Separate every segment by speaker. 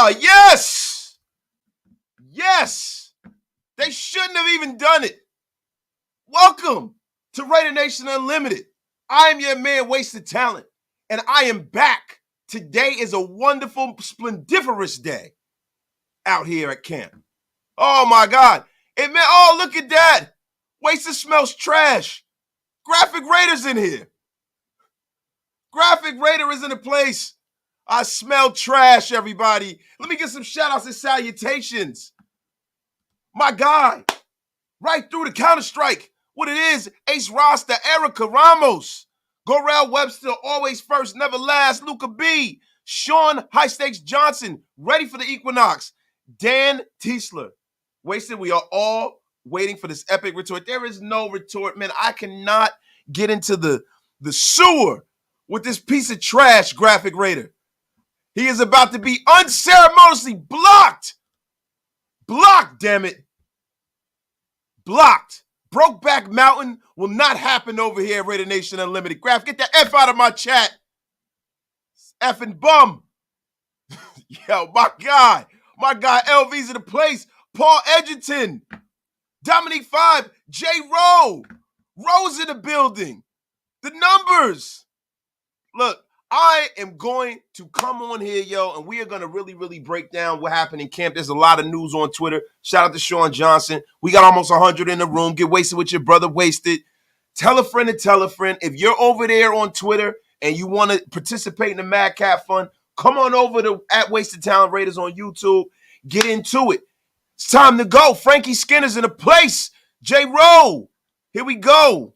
Speaker 1: Yes. Yes. They shouldn't have even done it. Welcome to Raider Nation Unlimited. I am your man, Wasted Talent, and I am back. Today is a wonderful, splendiferous day out here at camp. Oh, my God. Look at that. Wasted smells trash. Graphic Raiders in here. Graphic Raider is in the place. I smell trash, everybody. Let me get some shout-outs and salutations. My guy, right through the Counter-Strike. What it is, Ace Rasta, Erica Ramos, Gorell Webster, always first, never last, Luca B, Sean High Stakes Johnson, ready for the Equinox, Dan Tiesler. Wasted, we are all waiting for this epic retort. There is no retort, man. I cannot get into the sewer with this piece of trash, Graphic Raider. He is about to be unceremoniously blocked. Blocked, damn it. Blocked. Brokeback Mountain will not happen over here at Raider Nation Unlimited. Graph, get the F out of my chat. Effing bum. Yo, my guy LV's in the place. Paul Edgerton. Dominique 5. J. Rowe. Rowe's in the building. The numbers. Look, I am going to come on here, yo, and we are going to really, really break down what happened in camp. There's a lot of news on Twitter. Shout out to Sean Johnson. We got almost 100 in the room. Get wasted with your brother, Wasted. Tell a friend to tell a friend. If you're over there on Twitter and you want to participate in the Mad Cat Fund, come on over to @Wasted Talent Raiders on YouTube. Get into it. It's time to go. Frankie Skinner's in the place. J. Rowe. Here we go.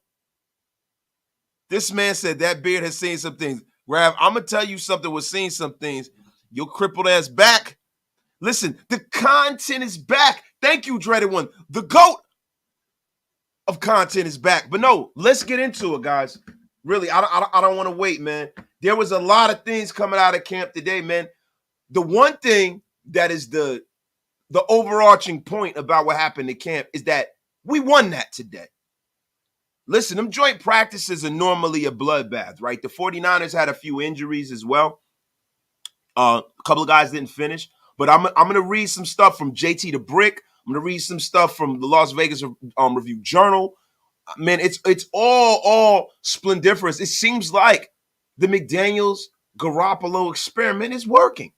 Speaker 1: This man said that beard has seen some things. Rav, I'm going to tell you something. We're seeing some things. Your crippled ass back. Listen, the content is back. Thank you, Dreaded One. The GOAT of content is back. But no, let's get into it, guys. Really, I don't want to wait, man. There was a lot of things coming out of camp today, man. The one thing that is the overarching point about what happened at camp is that we won that today. Listen, them joint practices are normally a bloodbath, right? The 49ers had a few injuries as well. A couple of guys didn't finish. But I'm going to read some stuff from JT the Brick. I'm going to read some stuff from the Las Vegas Review Journal. Man, it's all splendiferous. It seems like the McDaniels-Garoppolo experiment is working.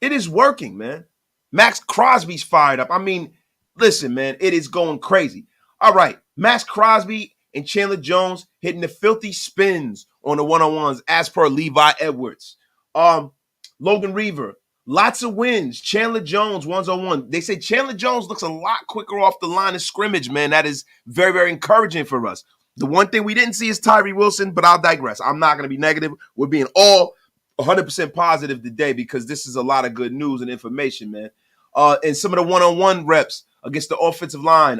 Speaker 1: It is working, man. Max Crosby's fired up. I mean, listen, man, it is going crazy. All right, Max Crosby and Chandler Jones hitting the filthy spins on the one-on-ones as per Levi Edwards. Logan Reaver, lots of wins. Chandler Jones, 1-on-1. They say Chandler Jones looks a lot quicker off the line of scrimmage, man. That is very, very encouraging for us. The one thing we didn't see is Tyree Wilson, but I'll digress. I'm not going to be negative. We're being all 100% positive today because this is a lot of good news and information, man. And some of the one-on-one reps against the offensive line,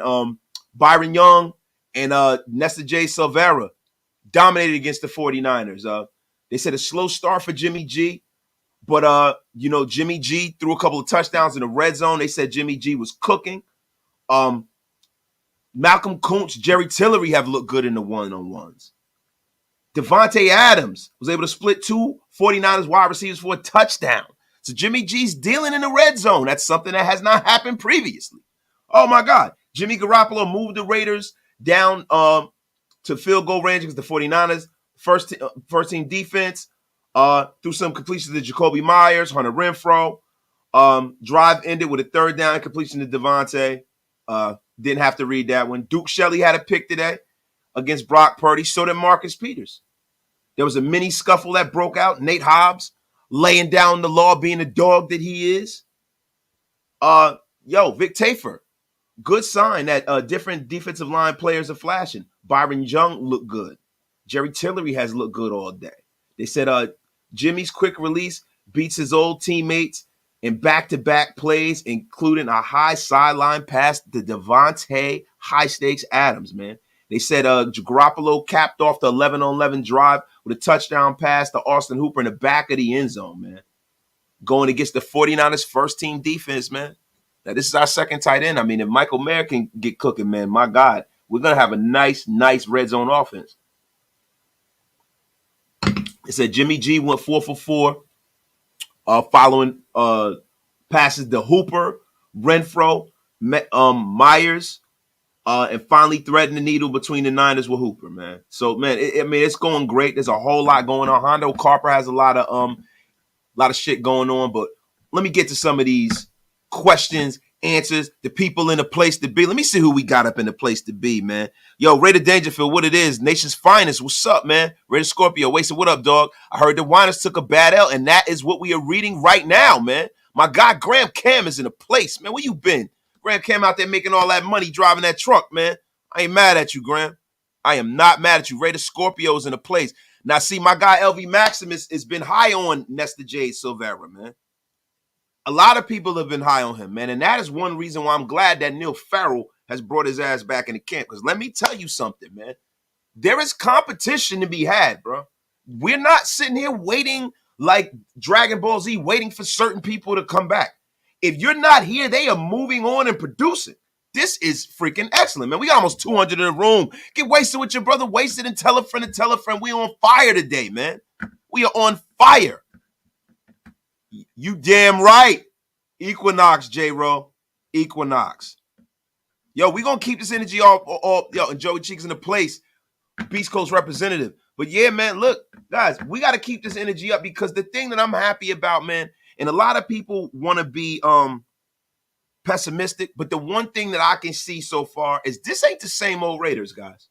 Speaker 1: Byron Young and Nesta J. Silvera dominated against the 49ers. They said a slow start for Jimmy G, but, Jimmy G threw a couple of touchdowns in the red zone. They said Jimmy G was cooking. Malcolm Kuntz, Jerry Tillery have looked good in the one-on-ones. Devontae Adams was able to split two 49ers wide receivers for a touchdown. So Jimmy G's dealing in the red zone. That's something that has not happened previously. Oh, my God. Jimmy Garoppolo moved the Raiders down to field goal range against the 49ers. First team defense through some completions to Jacoby Myers, Hunter Renfrow. Drive ended with a third down completion to Devontae. Didn't have to read that one. Duke Shelley had a pick today against Brock Purdy. So did Marcus Peters. There was a mini scuffle that broke out. Nate Hobbs laying down the law, being the dog that he is. Vic Tafer. Good sign that different defensive line players are flashing. Byron Young looked good. Jerry Tillery has looked good all day. They said Jimmy's quick release beats his old teammates in back-to-back plays, including a high sideline pass to Devontae high-stakes Adams, man. They said Garoppolo capped off the 11-on-11 drive with a touchdown pass to Austin Hooper in the back of the end zone, man. Going against the 49ers first-team defense, man. Now, this is our second tight end. I mean, if Michael Mayer can get cooking, man, my God, we're going to have a nice red zone offense. It said Jimmy G went 4 for 4 following passes to Hooper, Renfro, Myers, and finally threading the needle between the Niners with Hooper, man. So, man, it's going great. There's a whole lot going on. Hondo Carper has a lot of shit going on, but let me get to some of these questions, answers, the people in the place to be. Let me see who we got up in the place to be, man. Yo, Raider Dangerfield, what it is, nation's finest. What's up, man? Raider Scorpio, Wasted, what up, dog? I heard the Winers took a bad L, and that is what we are reading right now, man. My guy Graham Cam is in the place, man. Where you been? Graham Cam out there making all that money driving that truck, man. I ain't mad at you, Graham. I am not mad at you. Raider Scorpio's in the place. Now, see, my guy LV Maximus has been high on Nesta Jade Silvera, man. A lot of people have been high on him, man. And that is one reason why I'm glad that Neil Farrell has brought his ass back in the camp. Because let me tell you something, man. There is competition to be had, bro. We're not sitting here waiting like Dragon Ball Z, waiting for certain people to come back. If you're not here, they are moving on and producing. This is freaking excellent, man. We got almost 200 in the room. Get wasted with your brother, wasted, and tell a friend and tell a friend. We on fire today, man. We are on fire. You damn right. Equinox, J-Ro. Equinox. Yo, we going to keep this energy all yo, and Joey Cheeks in the place. Beast Coast representative. But yeah, man, look, guys, we got to keep this energy up because the thing that I'm happy about, man, and a lot of people want to be pessimistic, but the one thing that I can see so far is this ain't the same old Raiders, guys.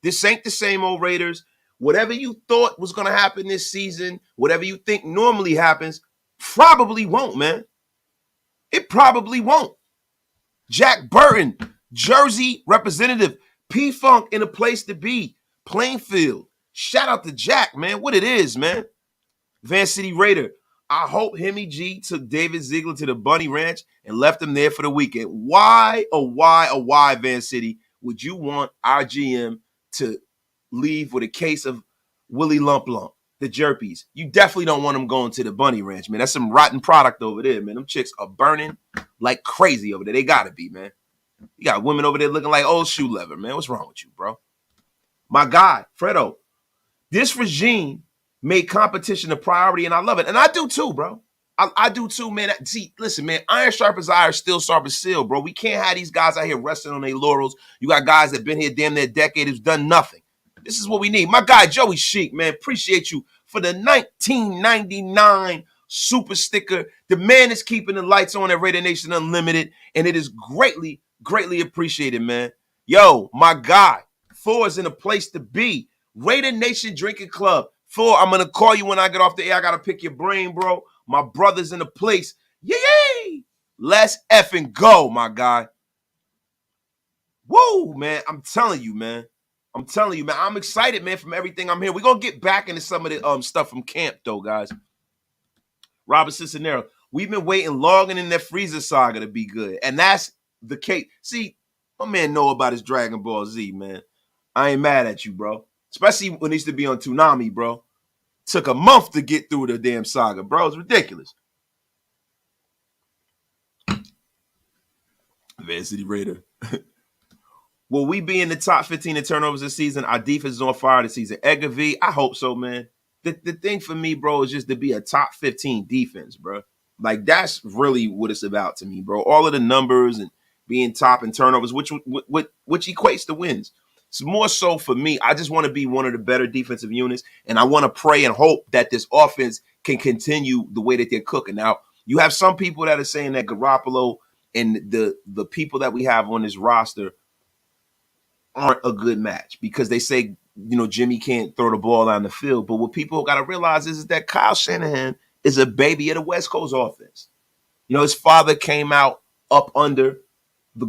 Speaker 1: This ain't the same old Raiders. Whatever you thought was going to happen this season, whatever you think normally happens, probably won't, man. It probably won't. Jack Burton, Jersey representative, P-Funk in a place to be, Plainfield. Shout out to Jack, man. What it is, man. Van City Raider. I hope Hemi G took David Ziegler to the Bunny Ranch and left him there for the weekend. Why, Van City, would you want our GM to leave with a case of Willie Lump Lump, the Jerpies? You definitely don't want them going to the Bunny Ranch, man. That's some rotten product over there, man. Them chicks are burning like crazy over there. They got to be, man. You got women over there looking like old shoe leather, man. What's wrong with you, bro? My guy, Fredo, this regime made competition a priority, and I love it. And I do too, bro. I do too, man. See, listen, man, iron sharp as iron, steel sharp as steel, bro. We can't have these guys out here resting on their laurels. You got guys that been here damn near a decade who's done nothing. This is what we need. My guy, Joey Chic, man, appreciate you for the 1999 super sticker. The man is keeping the lights on at Raider Nation Unlimited, and it is greatly, greatly appreciated, man. Yo, my guy, Thor is in a place to be. Raider Nation Drinking Club. Thor, I'm going to call you when I get off the air. I got to pick your brain, bro. My brother's in the place. Yay! Let's effing go, my guy. Woo, man. I'm telling you, man. I'm excited, man, from everything I'm here. We're going to get back into some of the stuff from camp, though, guys. Robert Cisnero, we've been waiting long in that Freezer saga to be good. And that's the case. See, my man know about his Dragon Ball Z, man. I ain't mad at you, bro. Especially when it used to be on Toonami, bro. Took a month to get through the damn saga, bro. It's ridiculous. Van City Raider. Will we be in the top 15 in turnovers this season? Our defense is on fire this season. Edgar V, I hope so, man. The thing for me, bro, is just to be a top 15 defense, bro. Like, that's really what it's about to me, bro. All of the numbers and being top in turnovers, which equates to wins. It's more so for me. I just want to be one of the better defensive units, and I want to pray and hope that this offense can continue the way that they're cooking. Now, you have some people that are saying that Garoppolo and the people that we have on this roster aren't a good match because they say, you know, Jimmy can't throw the ball down the field. But what people got to realize is that Kyle Shanahan is a baby of the West Coast offense. You know, his father came out up under the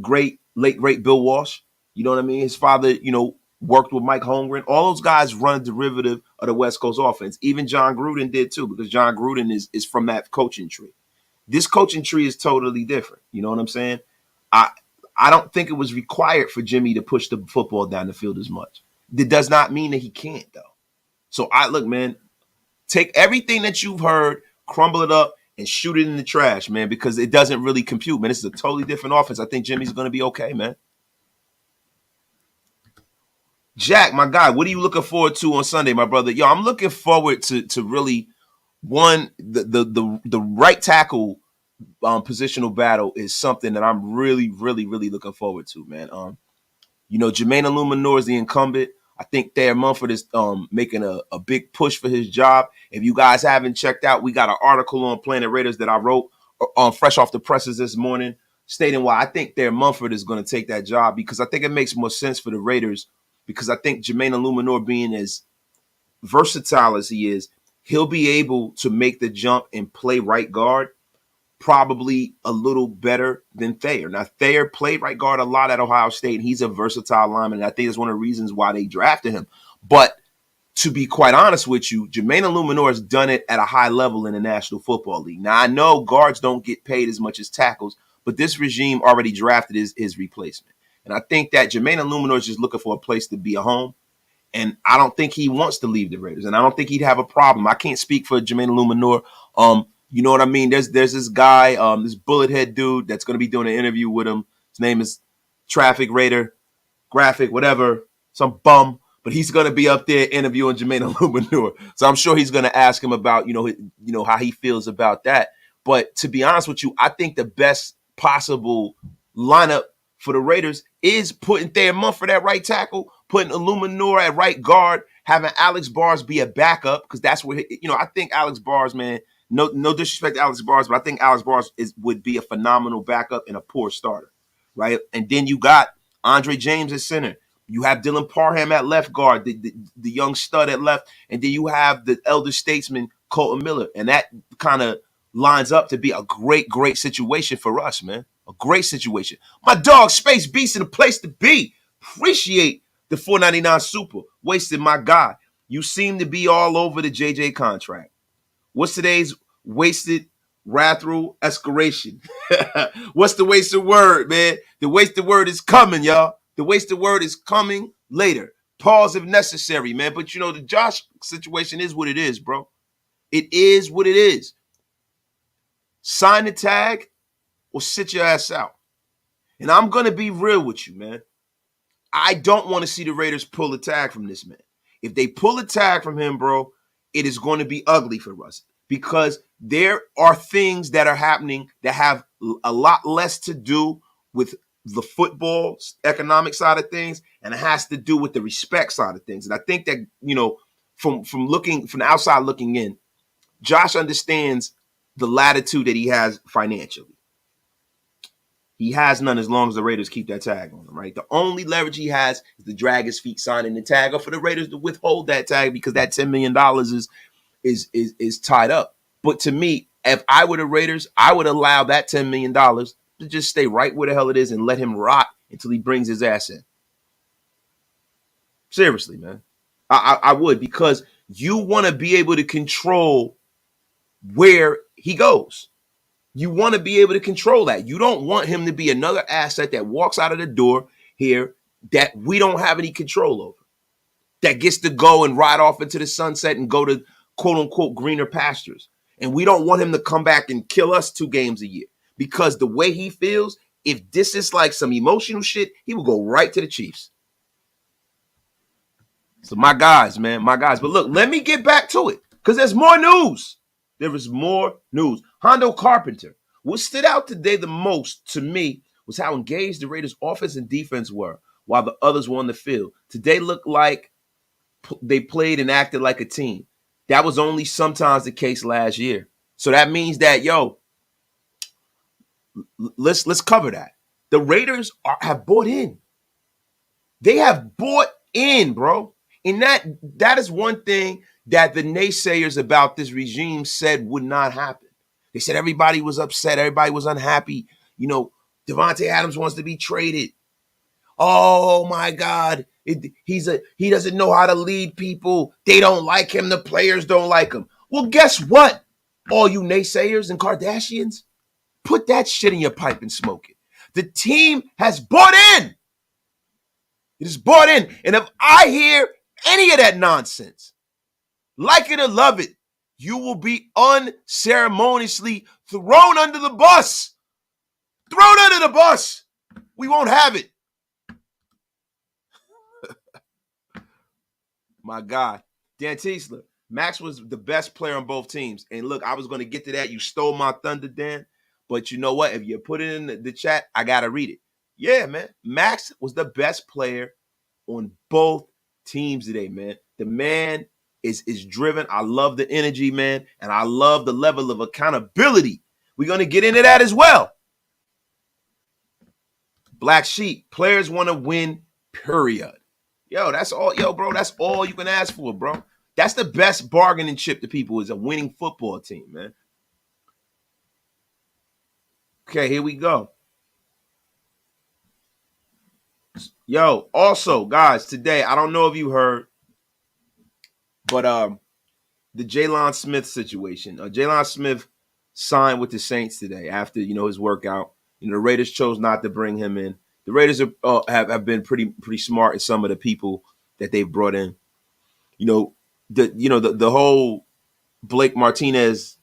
Speaker 1: late great Bill Walsh. You know what I mean? His father, you know, worked with Mike Holmgren. All those guys run a derivative of the West Coast offense. Even John Gruden did too, because John Gruden is from that coaching tree. This coaching tree is totally different. You know what I'm saying? I don't think it was required for Jimmy to push the football down the field as much. That does not mean that he can't, though. So look, man, take everything that you've heard, crumble it up, and shoot it in the trash, man, because it doesn't really compute, man. This is a totally different offense. I think Jimmy's going to be okay, man. Jack, my guy, what are you looking forward to on Sunday, my brother? Yo, I'm looking forward to really One, the right tackle positional battle is something that I'm really, really, really looking forward to, man. Jermaine Illuminor is the incumbent. I think Thayer Munford is making a big push for his job. If you guys haven't checked out, we got an article on Planet Raiders that I wrote fresh off the presses this morning, stating why I think Thayer Munford is going to take that job, because I think it makes more sense for the Raiders, because I think Jermaine Illuminor, being as versatile as he is, he'll be able to make the jump and play right guard probably a little better than Thayer. Now, Thayer played right guard a lot at Ohio State, and he's a versatile lineman, and I think that's one of the reasons why they drafted him. But to be quite honest with you, Jermaine Illuminor has done it at a high level in the National Football League. Now, I know guards don't get paid as much as tackles, but this regime already drafted his replacement. And I think that Jermaine Illuminor is just looking for a place to be a home. And I don't think he wants to leave the Raiders, and I don't think he'd have a problem. I can't speak for Jermaine Illuminor. You know what I mean? There's this guy, this bullet head dude that's going to be doing an interview with him. His name is Traffic Raider, Graphic, whatever, some bum. But he's going to be up there interviewing Jermaine Illuminor. So I'm sure he's going to ask him about, how he feels about that. But to be honest with you, I think the best possible lineup for the Raiders is putting Thayer Munford at right tackle, putting Illuminor at right guard, having Alex Bars be a backup, because that's where, I think Alex Bars, man, no disrespect to Alex Bars, but I think Alex Bars would be a phenomenal backup and a poor starter, right? And then you got Andre James at center. You have Dylan Parham at left guard, the young stud at left, and then you have the elder statesman, Colton Miller. And that kind of lines up to be a great, great situation for us, man. A great situation. My dog, Space Beast, in a place to be. Appreciate the $4.99 super. Wasted, my guy. You seem to be all over the JJ contract. What's today's wasted wrathful escalation? What's the wasted word, man? The wasted word is coming, y'all. The wasted word is coming later. Pause if necessary, man. But the Josh situation is what it is, bro. It is what it is. Sign the tag or sit your ass out. And I'm going to be real with you, man. I don't want to see the Raiders pull the tag from this man. If they pull the tag from him, bro, it is going to be ugly for us, because there are things that are happening that have a lot less to do with the football economic side of things, and it has to do with the respect side of things. And I think that, from the outside looking in, Josh understands the latitude that he has financially. He has none as long as the Raiders keep that tag on him, right? The only leverage he has is to drag his feet signing the tag, or for the Raiders to withhold that tag, because that $10 million is tied up. But to me, if I were the Raiders, I would allow that $10 million to just stay right where the hell it is and let him rot until he brings his ass in. Seriously, man. I would, because you want to be able to control where he goes. You want to be able to control that. You don't want him to be another asset that walks out of the door here that we don't have any control over, that gets to go and ride off into the sunset and go to quote unquote greener pastures. And we don't want him to come back and kill us 2 games a year, because the way he feels, if this is like some emotional shit, he will go right to the Chiefs. So my guys, man, my guys. But look, let me get back to it, because there's more news. There is more news. Hondo Carpenter. What stood out today the most to me was how engaged the Raiders' offense and defense were while the others were on the field. Today looked like they played and acted like a team. That was only sometimes the case last year. So that means that, let's cover that. The Raiders have bought in. They have bought in, bro. And that is one thing that the naysayers about this regime said would not happen. They said everybody was upset. Everybody was unhappy. Devontae Adams wants to be traded. Oh, my God. He doesn't know how to lead people. They don't like him. The players don't like him. Well, guess what? All you naysayers and Kardashians, put that shit in your pipe and smoke it. The team has bought in. It is bought in. And if I hear any of that nonsense, like it or love it, you will be unceremoniously thrown under the bus. Thrown under the bus. We won't have it. My God. Dan Teasler. Max was the best player on both teams. And look, I was going to get to that. You stole my thunder, Dan. But you know what? If you put it in the chat, I got to read it. Yeah, man. Max was the best player on both teams today, man. The man is driven. I love the energy, man. And I love the level of accountability. We're going to get into that as well. Black Sheep, players want to win, period. Yo, that's all. Yo, bro, that's all you can ask for, bro. That's the best bargaining chip to people is a winning football team, man. Okay, here we go. Yo, also, guys, today, I don't know if you heard, but the Jalen Smith situation. Jalen Smith signed with the Saints today after, his workout. The Raiders chose not to bring him in. The Raiders have been pretty smart in some of the people that they've brought in. The whole Blake Martinez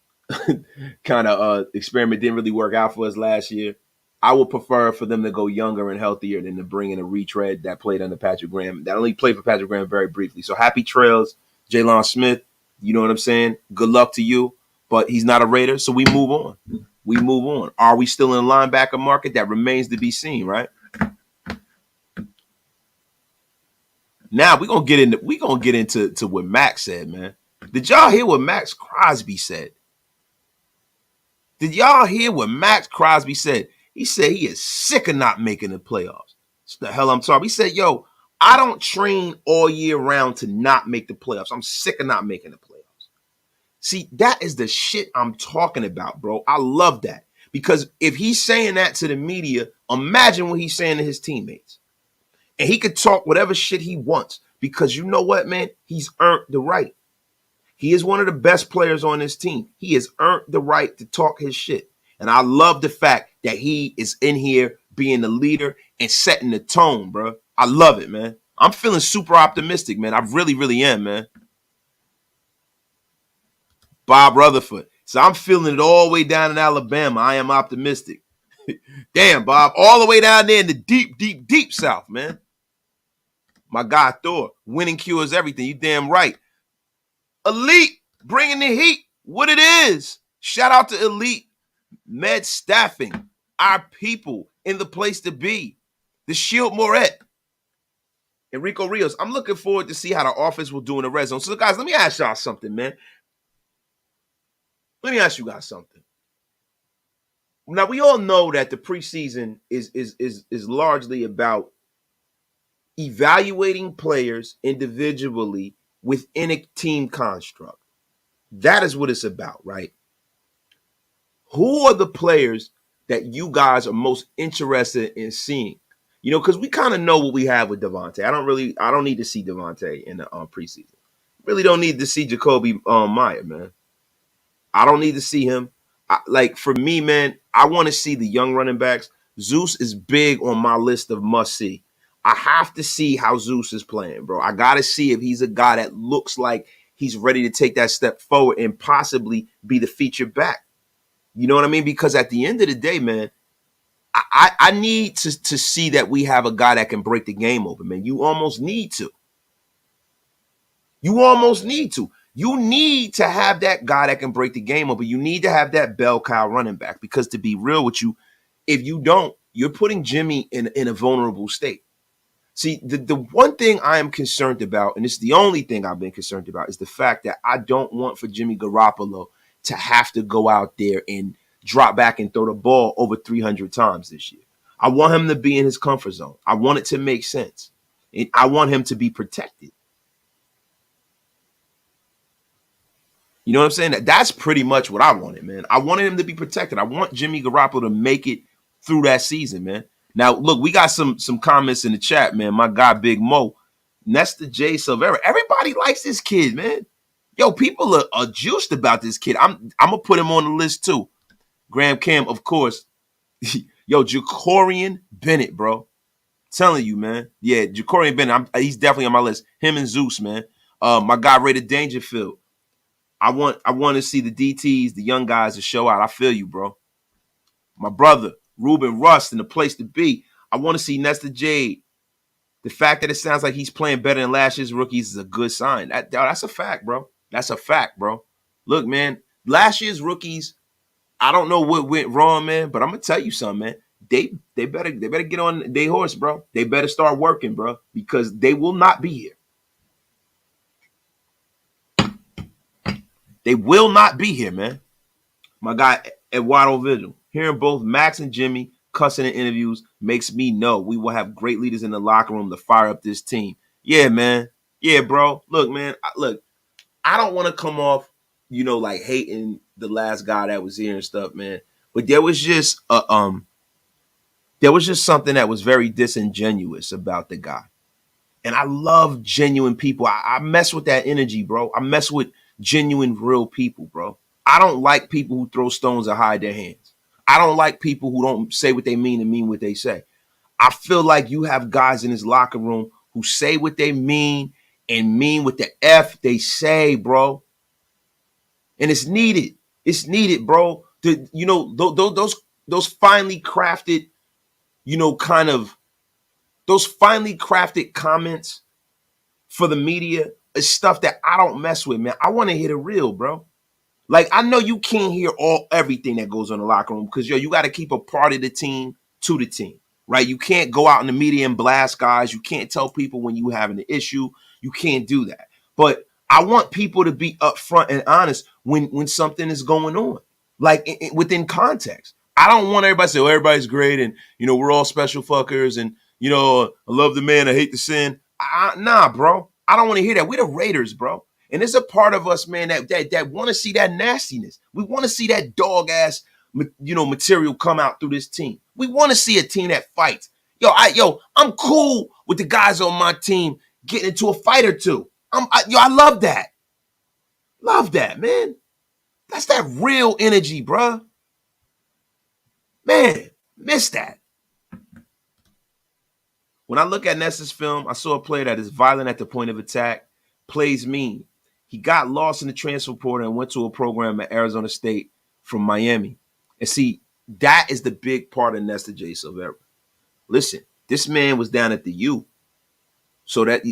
Speaker 1: kind of experiment didn't really work out for us last year. I would prefer for them to go younger and healthier than to bring in a retread that played under Patrick Graham. That only played for Patrick Graham very briefly. So happy trails, Jalen Smith. You know what I'm saying? Good luck to you. But he's not a Raider, so we move on. We move on. Are we still in the linebacker market? That remains to be seen, right? Now we're gonna get into what Max said, man. Did y'all hear what Max Crosby said? Did y'all hear what Max Crosby said? He said he is sick of not making the playoffs. That's the hell I'm talking. He said, yo, I don't train all year round to not make the playoffs. I'm sick of not making the playoffs. See, that is the shit I'm talking about, bro. I love that. Because if he's saying that to the media, imagine what he's saying to his teammates. And he could talk whatever shit he wants. Because you know what, man? He's earned the right. He is one of the best players on this team. He has earned the right to talk his shit. And I love the fact that he is in here being the leader and setting the tone, bro. I love it, man. I'm feeling super optimistic, man. I really, really am, man. Bob Rutherford. So I'm feeling it all the way down in Alabama. I am optimistic. Damn, Bob. All the way down there in the deep, deep, deep South, man. My guy, Thor. Winning cures everything. You damn right. Elite. Bringing the heat. What it is. Shout out to Elite Med Staffing. Our people in the place to be. The Shield Moret. Enrico Rios. I'm looking forward to see how the offense will do in the red zone. So, guys, let me ask y'all something, man. Let me ask you guys something. Now, we all know that the preseason is largely about evaluating players individually within a team construct. That is what it's about, right? Who are the players that you guys are most interested in seeing? Because we kind of know what we have with Devontae. I don't need to see Devontae in the preseason. Really don't need to see Jacoby Meyer, man. I don't need to see him. For me, man, I want to see the young running backs. Zeus is big on my list of must-see. I have to see how Zeus is playing, bro. I got to see if he's a guy that looks like he's ready to take that step forward and possibly be the featured back. You know what I mean? Because at the end of the day, man, I need to see that we have a guy that can break the game open, man. You almost need to. You need to have that guy that can break the game open. You need to have that bell cow running back because to be real with you, if you don't, you're putting Jimmy in a vulnerable state. See, the one thing I am concerned about, and it's the only thing I've been concerned about, is the fact that I don't want for Jimmy Garoppolo to have to go out there and drop back and throw the ball over 300 times this year. I want him to be in his comfort zone. I want it to make sense. And I want him to be protected. You know what I'm saying? That's pretty much what I wanted, man. I wanted him to be protected. I want Jimmy Garoppolo to make it through that season, man. Now, look, we got some comments in the chat, man. My guy, Big Mo, Nesta J. Silvera. Everybody likes this kid, man. Yo, people are juiced about this kid. I'm going to put him on the list, too. Graham Cam, of course. Yo, Jacorian Bennett, bro. Telling you, man. Yeah, Jacorian Bennett. He's definitely on my list. Him and Zeus, man. My guy, Rated Dangerfield. I want to see the DTs, the young guys, to show out. I feel you, bro. My brother, Ruben Rust, in the place to be. I want to see Nesta Jade. The fact that it sounds like he's playing better than last year's rookies is a good sign. That's a fact, bro. That's a fact, bro. Look, man, last year's rookies, I don't know what went wrong, man, but I'm gonna tell you something, man. They better get on their horse, bro. They better start working, bro, because they will not be here. They will not be here, man. My guy Eduardo Vigil. Hearing both Max and Jimmy cussing in interviews makes me know we will have great leaders in the locker room to fire up this team. Yeah, man. Yeah, bro. Look, man. Look, I don't want to come off, like hating the last guy that was here and stuff, man. But there was just something that was very disingenuous about the guy. And I love genuine people. I mess with that energy, bro. I mess with genuine, real people, bro. I don't like people who throw stones and hide their hands. I don't like people who don't say what they mean and mean what they say. I feel like you have guys in this locker room who say what they mean and mean what the F they say, bro. And it's needed. It's needed, bro. Those finely crafted, kind of those finely crafted comments for the media is stuff that I don't mess with, man. I want to hear the real, bro. Like, I know you can't hear everything that goes on in the locker room because, you got to keep a part of the team to the team, right? You can't go out in the media and blast guys. You can't tell people when you having an issue. You can't do that. But I want people to be upfront and honest when something is going on, like within context. I don't want everybody to say, oh, everybody's great and, we're all special fuckers and, I love the man, I hate the sin. Nah, bro. I don't want to hear that. We're the Raiders, bro. And there's a part of us, man, that want to see that nastiness. We want to see that dog ass, material come out through this team. We want to see a team that fights. I'm cool with the guys on my team getting into a fight or two. I love that. Love that, man. That's that real energy, bro. Man, miss that. When I look at Ness's film, I saw a player that is violent at the point of attack, plays mean. He got lost in the transfer portal and went to a program at Arizona State from Miami. And see, that is the big part of Nesta J. Silvera. Listen, this man was down at the U. So that,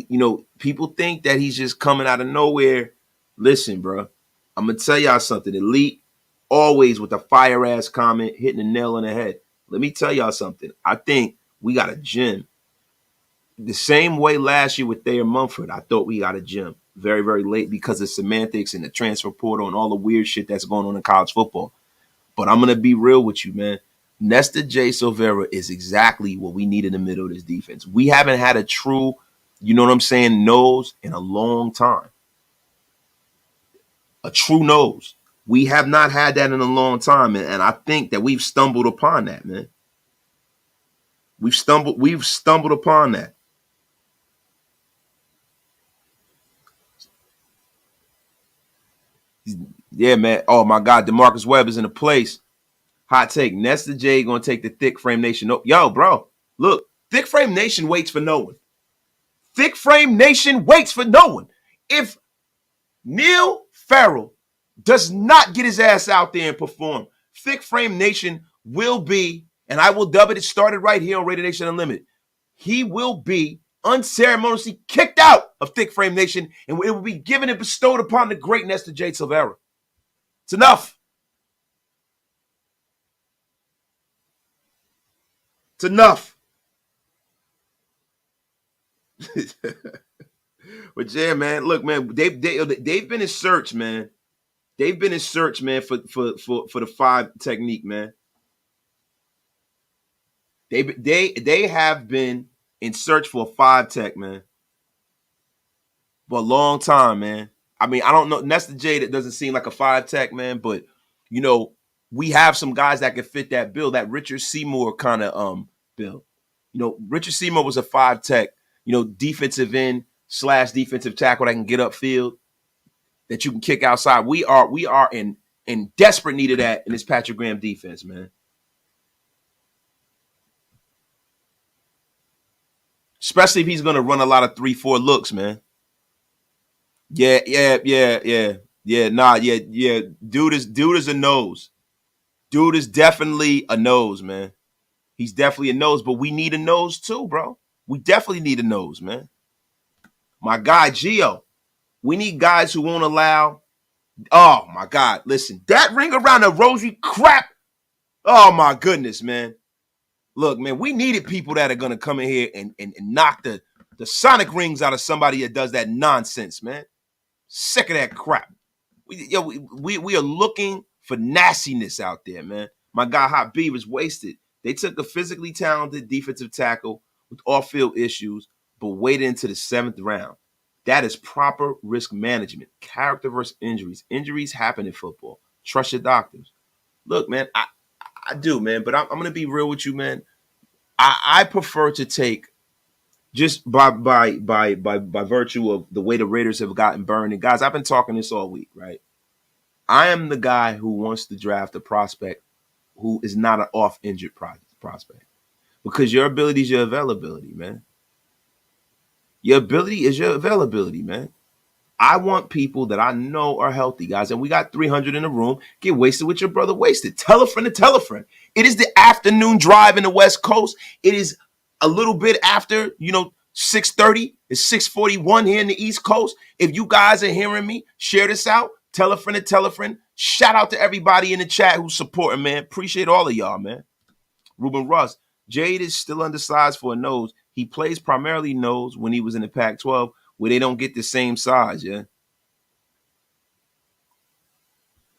Speaker 1: people think that he's just coming out of nowhere. Listen, bro, I'm going to tell y'all something. Elite, always with a fire-ass comment, hitting the nail on the head. Let me tell y'all something. I think we got a gem. The same way last year with Thayer Mumford, I thought we got a gem very, very late because of semantics and the transfer portal and all the weird shit that's going on in college football. But I'm going to be real with you, man. Nesta J. Silvera is exactly what we need in the middle of this defense. We haven't had a true, nose in a long time. A true nose. We have not had that in a long time, and I think that we've stumbled upon that, man. We've stumbled upon that. Yeah, man. Oh, my God. DeMarcus Webb is in the place. Hot take. Nesta J going to take the Thick Frame Nation. Yo, bro. Look. Thick Frame Nation waits for no one. Thick Frame Nation waits for no one. If Neil Farrell does not get his ass out there and perform, Thick Frame Nation will be, and I will dub it, it started right here on Raider Nation Unlimited. He will be unceremoniously kicked out of Thick Frame Nation, and it will be given and bestowed upon the great Nesta J. Silvera. It's enough. It's enough. But yeah, man, look, man, they've been in search, man. They've been in search, man, for the 5 technique, man. They have been in search for a 5 tech, man. For a long time, man. I mean, I don't know. Nesta J, that doesn't seem like a 5 tech, man, but we have some guys that can fit that bill, that Richard Seymour kind of bill. Richard Seymour was a 5 tech, defensive end / defensive tackle that can get upfield, that you can kick outside. We are in desperate need of that in this Patrick Graham defense, man. Especially if he's going to run a lot of 3-4 looks, man. Yeah. Nah, yeah. Dude is a nose. Dude is definitely a nose, man. He's definitely a nose, but we need a nose too, bro. We definitely need a nose, man. My guy, Gio. We need guys who won't allow. Oh my God! Listen, that ring around the rosary crap. Oh my goodness, man. Look, man, we needed people that are gonna come in here and knock the sonic rings out of somebody that does that nonsense, man. Sick of that crap. We are looking for nastiness out there, man. My guy Habib is wasted. They took a physically talented defensive tackle with off-field issues, but waited into the 7th round. That is proper risk management. Character versus injuries. Injuries happen in football. Trust your doctors. Look, man, I do, man, but I'm gonna be real with you, man. I prefer to take just by virtue of the way the Raiders have gotten burned. And guys, I've been talking this all week, right? I am the guy who wants to draft a prospect who is not an off injured prospect, because your ability is your availability, man. Your ability is your availability, man. I want people that I know are healthy, guys. And we got 300 in the room. Get wasted with your brother wasted. Tell a friend to tell a friend. It is the afternoon drive in the West Coast. It is a little bit after, 6:30. It's 6:41 here in the East Coast. If you guys are hearing me, share this out. Tell a friend to tell a friend. Shout out to everybody in the chat who's supporting, man. Appreciate all of y'all, man. Ruben Russ. Jade is still undersized for a nose. He plays primarily nose when he was in the Pac-12, where they don't get the same size, yeah?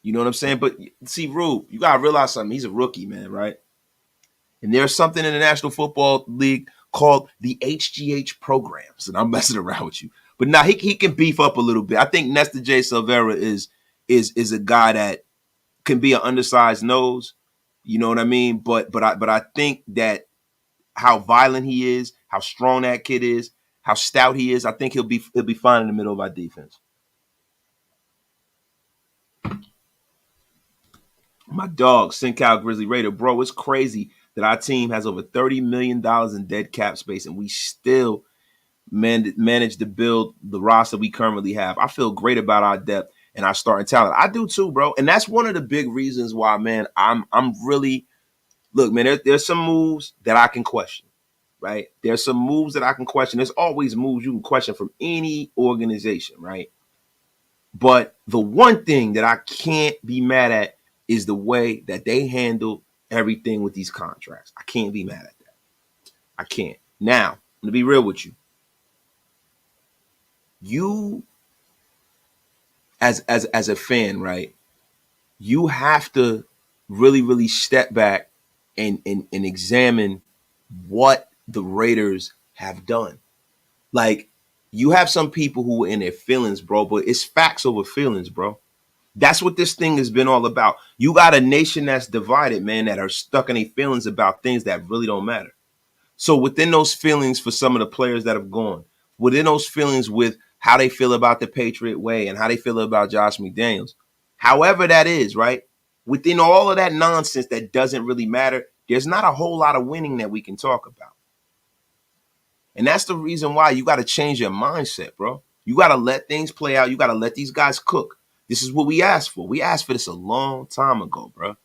Speaker 1: You know what I'm saying? But see, Rube, you got to realize something. He's a rookie, man, right? And there's something in the National Football League called the HGH programs. And I'm messing around with you. But now he can beef up a little bit. I think Nestor J. Silvera is a guy that can be an undersized nose. You know what I mean? But I think that how violent he is, how strong that kid is, how stout he is, I think he'll be fine in the middle of our defense. My dog, SinCal Grizzly Raider, bro, it's crazy that our team has over $30 million in dead cap space, and we still managed to build the roster we currently have. I feel great about our depth and our starting talent. I do too, bro. And that's one of the big reasons why, man, I'm really look, man. There's some moves that I can question, right? There's some moves that I can question. There's always moves you can question from any organization, right? But the one thing that I can't be mad at is the way that they handle everything with these contracts. I can't be mad at that. I can't. Now, I'm gonna be real with you. You, as a fan, right? You have to really, really step back and examine what the Raiders have done. Like, you have some people who are in their feelings, bro, but it's facts over feelings, bro. That's what this thing has been all about. You got a nation that's divided, man, that are stuck in their feelings about things that really don't matter. So within those feelings for some of the players that have gone, within those feelings with how they feel about the Patriot way and how they feel about Josh McDaniels, however that is, right? Within all of that nonsense that doesn't really matter, there's not a whole lot of winning that we can talk about. And that's the reason why you got to change your mindset, bro. You got to let things play out. You got to let these guys cook. This is what we asked for. We asked for this a long time ago, bro.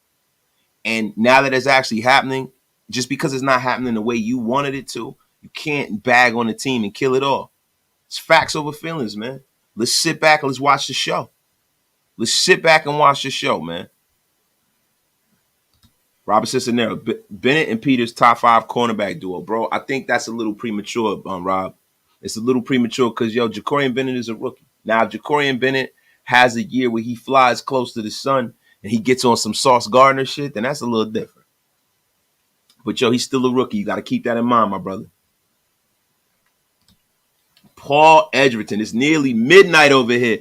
Speaker 1: And now that it's actually happening, just because it's not happening the way you wanted it to, you can't bag on the team and kill it all. It's facts over feelings, man. Let's sit back and let's watch the show. Let's sit back and watch the show, man. Robert Cisnero, Bennett and Peters, top 5 cornerback duo, bro. I think that's a little premature, Rob. It's a little premature because, Jacorian Bennett is a rookie. Now, if Jacorian Bennett has a year where he flies close to the sun and he gets on some Sauce Gardner shit, then that's a little different. But, he's still a rookie. You got to keep that in mind, my brother. Paul Edgerton. It's nearly midnight over here.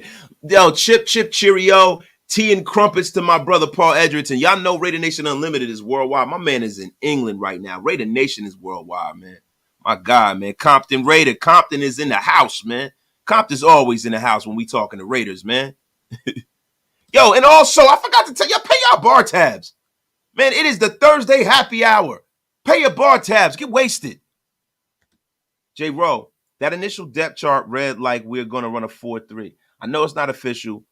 Speaker 1: Chip, cheerio. Tea and crumpets to my brother Paul Edgerton. Y'all know Raider Nation Unlimited is worldwide. My man is in England right now. Raider Nation is worldwide, man. My God, man. Compton Raider. Compton is in the house, man. Compton's always in the house when we talking to Raiders, man. And also, I forgot to tell y'all, pay y'all bar tabs. Man, it is the Thursday happy hour. Pay your bar tabs. Get wasted. J. Rowe, that initial depth chart read like we're going to run a 4-3. I know it's not official,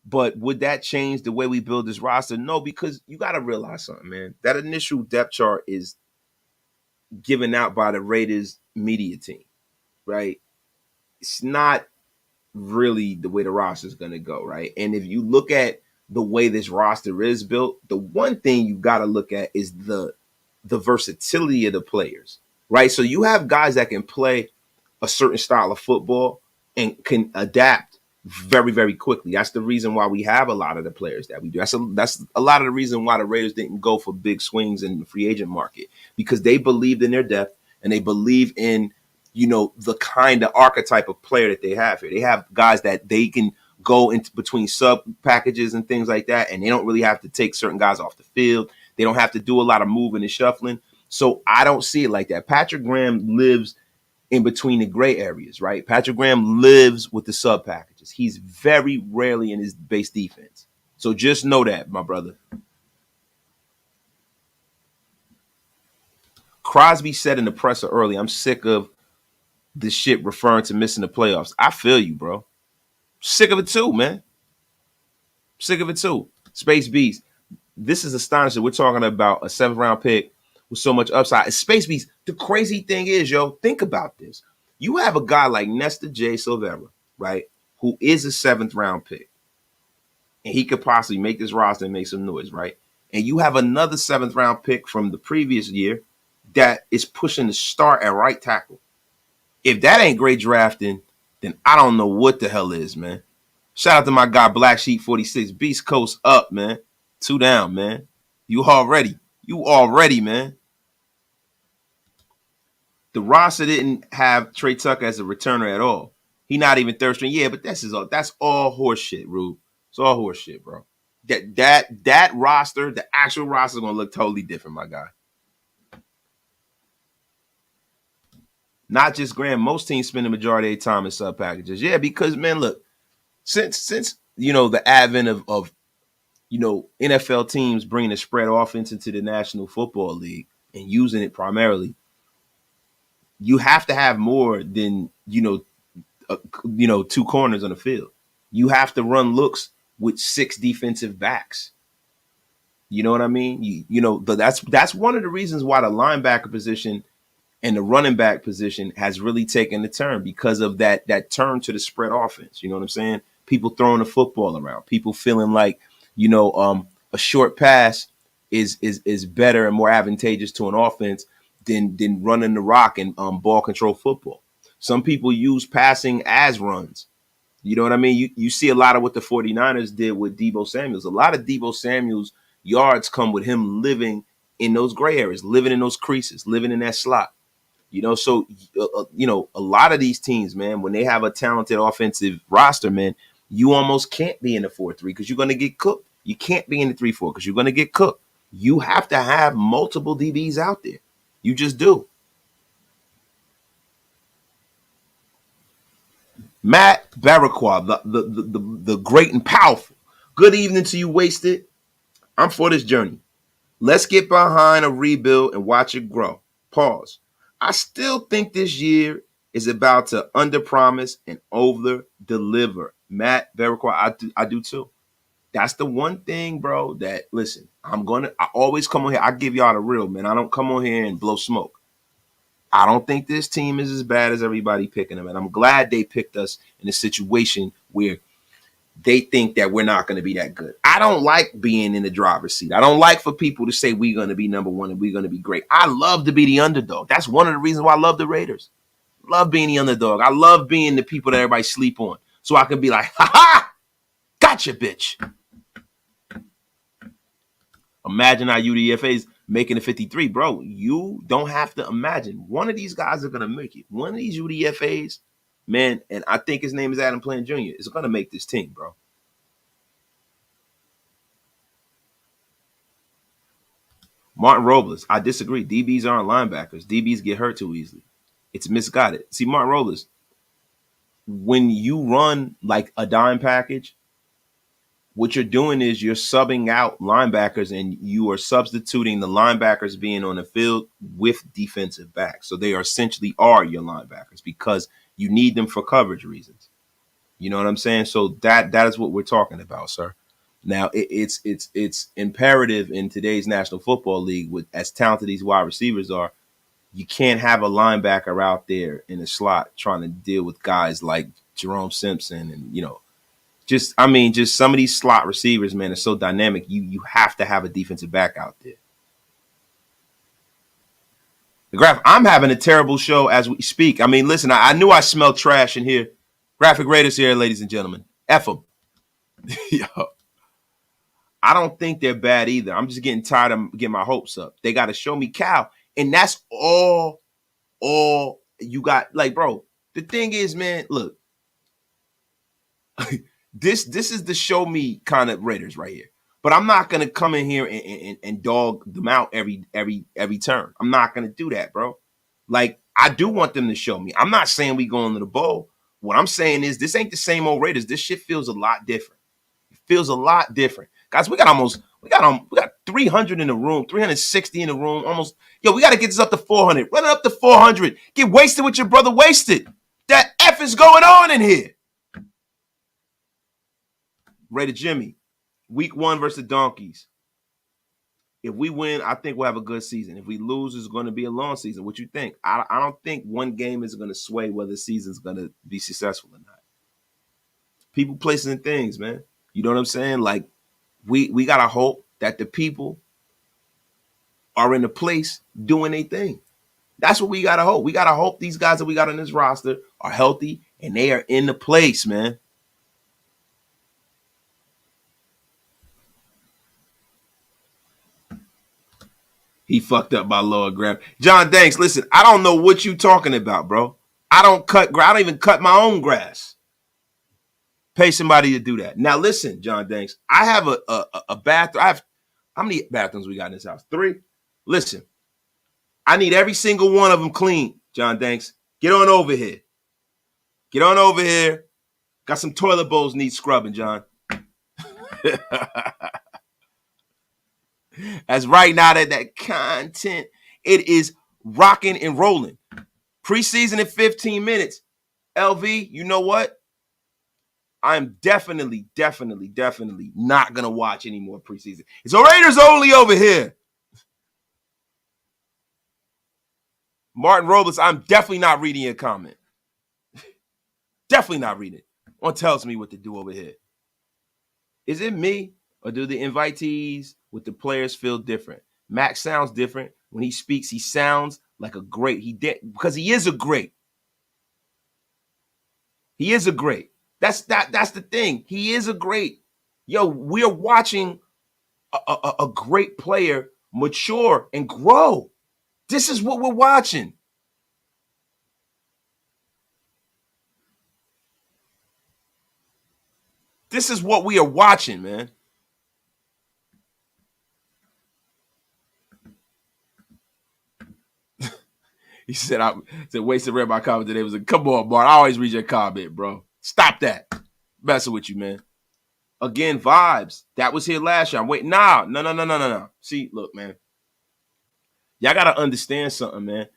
Speaker 1: but would that change the way we build this roster? No, because you got to realize something, man. That initial depth chart is given out by the Raiders media team, right? It's not really the way the roster is going to go, right? And if you look at the way this roster is built, the one thing you got to look at is the versatility of the players, right? So you have guys that can play a certain style of football and can adapt very, very quickly. That's the reason why we have a lot of the players that we do. That's a lot of the reason why the Raiders didn't go for big swings in the free agent market, because they believed in their depth and they believe in, the kind of archetype of player that they have here. They have guys that they can go into between sub packages and things like that, and they don't really have to take certain guys off the field. They don't have to do a lot of moving and shuffling. So I don't see it like that. Patrick Graham lives in between the gray areas, right? Patrick Graham lives with the sub packages. He's very rarely in his base defense. So just know that, my brother. Crosby said in the presser early, I'm sick of this shit referring to missing the playoffs. I feel you, bro. Sick of it too, man. Sick of it too. Space Beast. This is astonishing. We're talking about a 7th round pick with so much upside. Space Beast, the crazy thing is, think about this. You have a guy like Nestor J. Silvera, right, who is a 7th round pick. And he could possibly make this roster and make some noise, right? And you have another 7th round pick from the previous year that is pushing the start at right tackle. If that ain't great drafting, then I don't know what the hell is, man. Shout out to my guy Black Sheep 46. Beast Coast up, man. 2 down, man. You already, man. The roster didn't have Trey Tucker as a returner at all. He not even third string. Yeah, but that's all horse shit, Rube. It's all horse shit, bro. That roster, the actual roster is gonna look totally different, my guy. Not just Graham. Most teams spend the majority of their time in sub packages. Yeah, because man, look, since the advent of NFL teams bringing the spread offense into the National Football League and using it primarily, you have to have more than 2 corners on the field. You have to run looks with 6 defensive backs. You know what I mean? That's one of the reasons why the linebacker position and the running back position has really taken the turn, because of that turn to the spread offense. You know what I'm saying? People throwing the football around. People feeling like, a short pass is better and more advantageous to an offense than running the rock and ball control football. Some people use passing as runs. You know what I mean? You see a lot of what the 49ers did with Deebo Samuels. A lot of Deebo Samuels' yards come with him living in those gray areas, living in those creases, living in that slot. So a lot of these teams, man, when they have a talented offensive roster, man, you almost can't be in the 4-3 because you're going to get cooked. You can't be in the 3-4 because you're going to get cooked. You have to have multiple DBs out there. You just do. Matt Barraquah, the great and powerful. Good evening to you, Wasted. I'm for this journey. Let's get behind a rebuild and watch it grow. Pause. I still think this year is about to underpromise and over-deliver. Matt Barraquah, I do too. That's the one thing, bro, that, listen, I always come on here. I give y'all the real, man. I don't come on here and blow smoke. I don't think this team is as bad as everybody picking them. And I'm glad they picked us in a situation where they think that we're not going to be that good. I don't like being in the driver's seat. I don't like for people to say we're going to be number one and we're going to be great. I love to be the underdog. That's one of the reasons why I love the Raiders. Love being the underdog. I love being the people that everybody sleep on. So I can be like, ha-ha, gotcha, bitch. Imagine our UDFAs making the 53. Bro, you don't have to imagine. One of these guys are going to make it. One of these UDFAs, man, and I think his name is Adam Plant Jr., is going to make this team, bro. Martin Robles, I disagree. DBs aren't linebackers. DBs get hurt too easily. It's misguided. See, Martin Robles, when you run like a dime package, what you're doing is you're subbing out linebackers and you are substituting the linebackers being on the field with defensive backs. So they essentially are your linebackers because you need them for coverage reasons. You know what I'm saying? So that is what we're talking about, sir. Now it's imperative in today's National Football League, with as talented these wide receivers are, you can't have a linebacker out there in the slot trying to deal with guys like Jerome Simpson, and just some of these slot receivers, man, are so dynamic. You have to have a defensive back out there. The Graph, I'm having a terrible show as we speak. I mean, listen, I knew I smelled trash in here. Graphic Raiders here, ladies and gentlemen. F them. Yo, I don't think they're bad either. I'm just getting tired of getting my hopes up. They got to show me Cal, and that's all you got. Like, bro, the thing is, man, look, this is the show me kind of Raiders right here. But I'm not gonna come in here and dog them out every turn. I'm not gonna do that, bro. Like, I do want them to show me. I'm not saying we going to the bowl. What I'm saying is this ain't the same old Raiders. This shit feels a lot different. It feels a lot different. Guys, we got 300 in the room, 360 in the room. Almost, we got to get this up to 400. Run it up to 400. Get wasted with your brother wasted. That F is going on in here. Raider Jimmy, week 1 versus the Donkeys. If we win, I think we'll have a good season. If we lose, it's going to be a long season. What you think? I don't think one game is going to sway whether the season's going to be successful or not. People, places, and things, man. You know what I'm saying? Like, we got to hope that the people are in the place doing their thing. That's what we got to hope. We got to hope these guys that we got on this roster are healthy and they are in the place, man. He fucked up my lower grab. John Danks, listen, I don't know what you talking about, bro. I don't even cut my own grass. Pay somebody to do that. Now, listen, John Danks, I have a bathroom. How many bathrooms we got in this house? 3. Listen, I need every single one of them clean, John Danks. Get on over here. Get on over here. Got some toilet bowls need scrubbing, John. As right now that content, it is rocking and rolling. Preseason in 15 minutes. LV, you know what? I'm definitely not going to watch any more preseason. It's a Raiders only over here. Martin Robles, I'm definitely not reading your comment. Definitely not reading it. One tells me what to do over here. Is it me or do the invitees with the players feel different? Max sounds different. When he speaks, he sounds like a great. Because he is a great. He is a great. That's the thing. He is a great. Yo, we are watching a great player mature and grow. This is what we're watching. This is what we are watching, man. He said, I said, wasted read my comment today. Was like, come on, Bart. I always read your comment, bro. Stop that. Messing with you, man. Again, vibes. That was here last year. I'm waiting. No. See, look, man. Y'all got to understand something, man.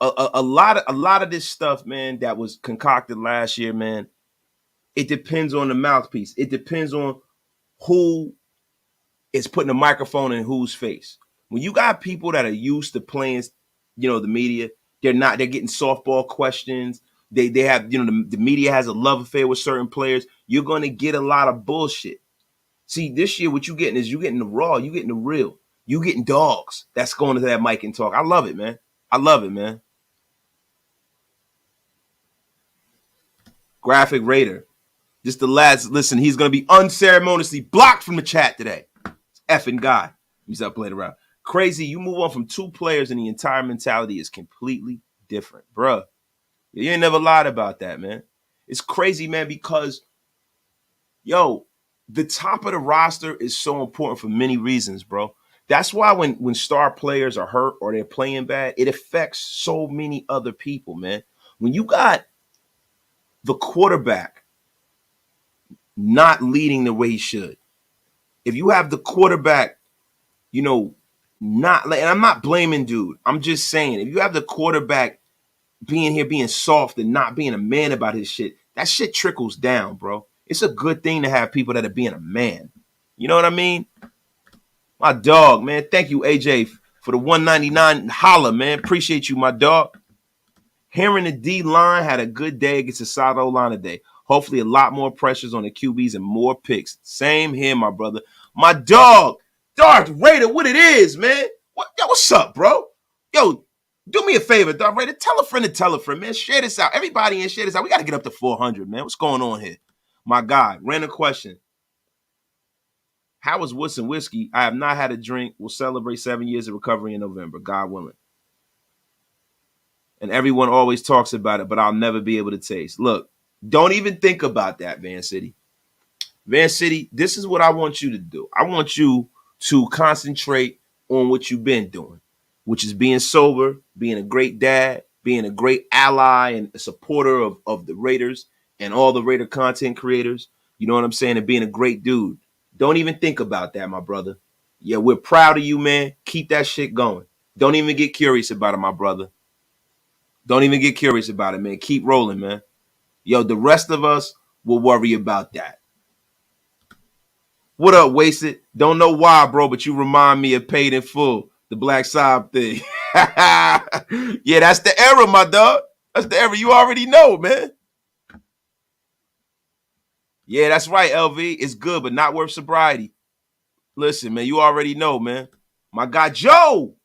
Speaker 1: A lot of this stuff, man, that was concocted last year, man, it depends on the mouthpiece. It depends on who is putting a microphone in whose face. When you got people that are used to playing, the media, they're getting softball questions. They have, the media has a love affair with certain players. You're going to get a lot of bullshit. See, this year, what you're getting is you're getting the raw, you're getting the real. You're getting dogs that's going to that mic and talk. I love it, man. I love it, man. Graphic Raider. Just the lads, listen, he's going to be unceremoniously blocked from the chat today. Effing guy. He's up playing around. Crazy, you move on from 2 players and the entire mentality is completely different. Bruh, you ain't never lied about that, man. It's crazy, man, because, the top of the roster is so important for many reasons, bro. That's why when star players are hurt or they're playing bad, it affects so many other people, man. When you got the quarterback not leading the way he should, if you have the quarterback, not, and I'm not blaming dude. I'm just saying, if you have the quarterback being soft and not being a man about his shit, that shit trickles down, bro. It's a good thing to have people that are being a man. You know what I mean? My dog, man. Thank you, AJ, for the $199 holla, man. Appreciate you, my dog. Hearing the D-line had a good day against a solid O-line today. Hopefully a lot more pressures on the QBs and more picks. Same here, my brother. My dog, Darth Raider, what it is, man. Yo, what's up, bro? Yo, do me a favor, Darth Raider. Tell a friend, man. Share this out. Everybody in, share this out. We got to get up to 400, man. What's going on here? My God, random question. How was Woodson Whiskey? I have not had a drink. We'll celebrate 7 years of recovery in November, God willing. And everyone always talks about it, but I'll never be able to taste. Look, don't even think about that, Van City. Van City, this is what I want you to do. I want you to concentrate on what you've been doing, which is being sober, being a great dad, being a great ally and a supporter of the Raiders and all the Raider content creators. You know what I'm saying? And being a great dude. Don't even think about that, my brother. Yeah, we're proud of you, man. Keep that shit going. Don't even get curious about it, my brother. Don't even get curious about it, man. Keep rolling, man. Yo, the rest of us will worry about that. What up, Wasted? Don't know why, bro, but you remind me of Paid in Full, the Black Sob thing. Yeah, that's the era, my dog. That's the era. You already know, man. Yeah, that's right, LV. It's good, but not worth sobriety. Listen, man, you already know, man. My guy, Joe.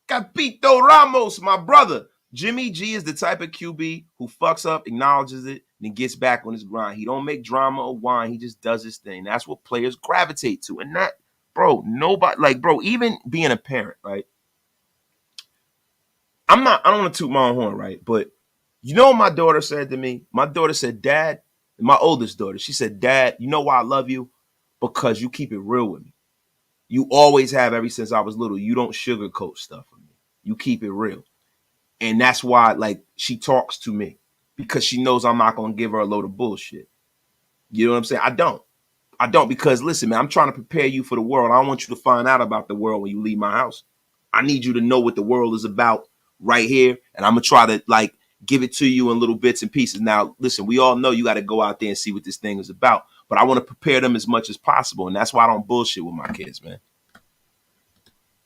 Speaker 1: Capito Ramos, my brother. Jimmy G is the type of QB who fucks up, acknowledges it, and then gets back on his grind. He don't make drama or whine. He just does his thing. That's what players gravitate to. And that, bro, nobody, like, bro, even being a parent, right? I don't want to toot my own horn, right? But you know what my daughter said to me? My daughter said, Dad, my oldest daughter, she said, Dad, you know why I love you? Because you keep it real with me. You always have ever since I was little. You don't sugarcoat stuff with me. You keep it real. And that's why, like, she talks to me. Because she knows I'm not going to give her a load of bullshit. You know what I'm saying? I don't because, listen, man, I'm trying to prepare you for the world. I don't want you to find out about the world when you leave my house. I need you to know what the world is about right here. And I'm going to try to, like, give it to you in little bits and pieces. Now, listen, we all know you got to go out there and see what this thing is about. But I want to prepare them as much as possible. And that's why I don't bullshit with my kids, man.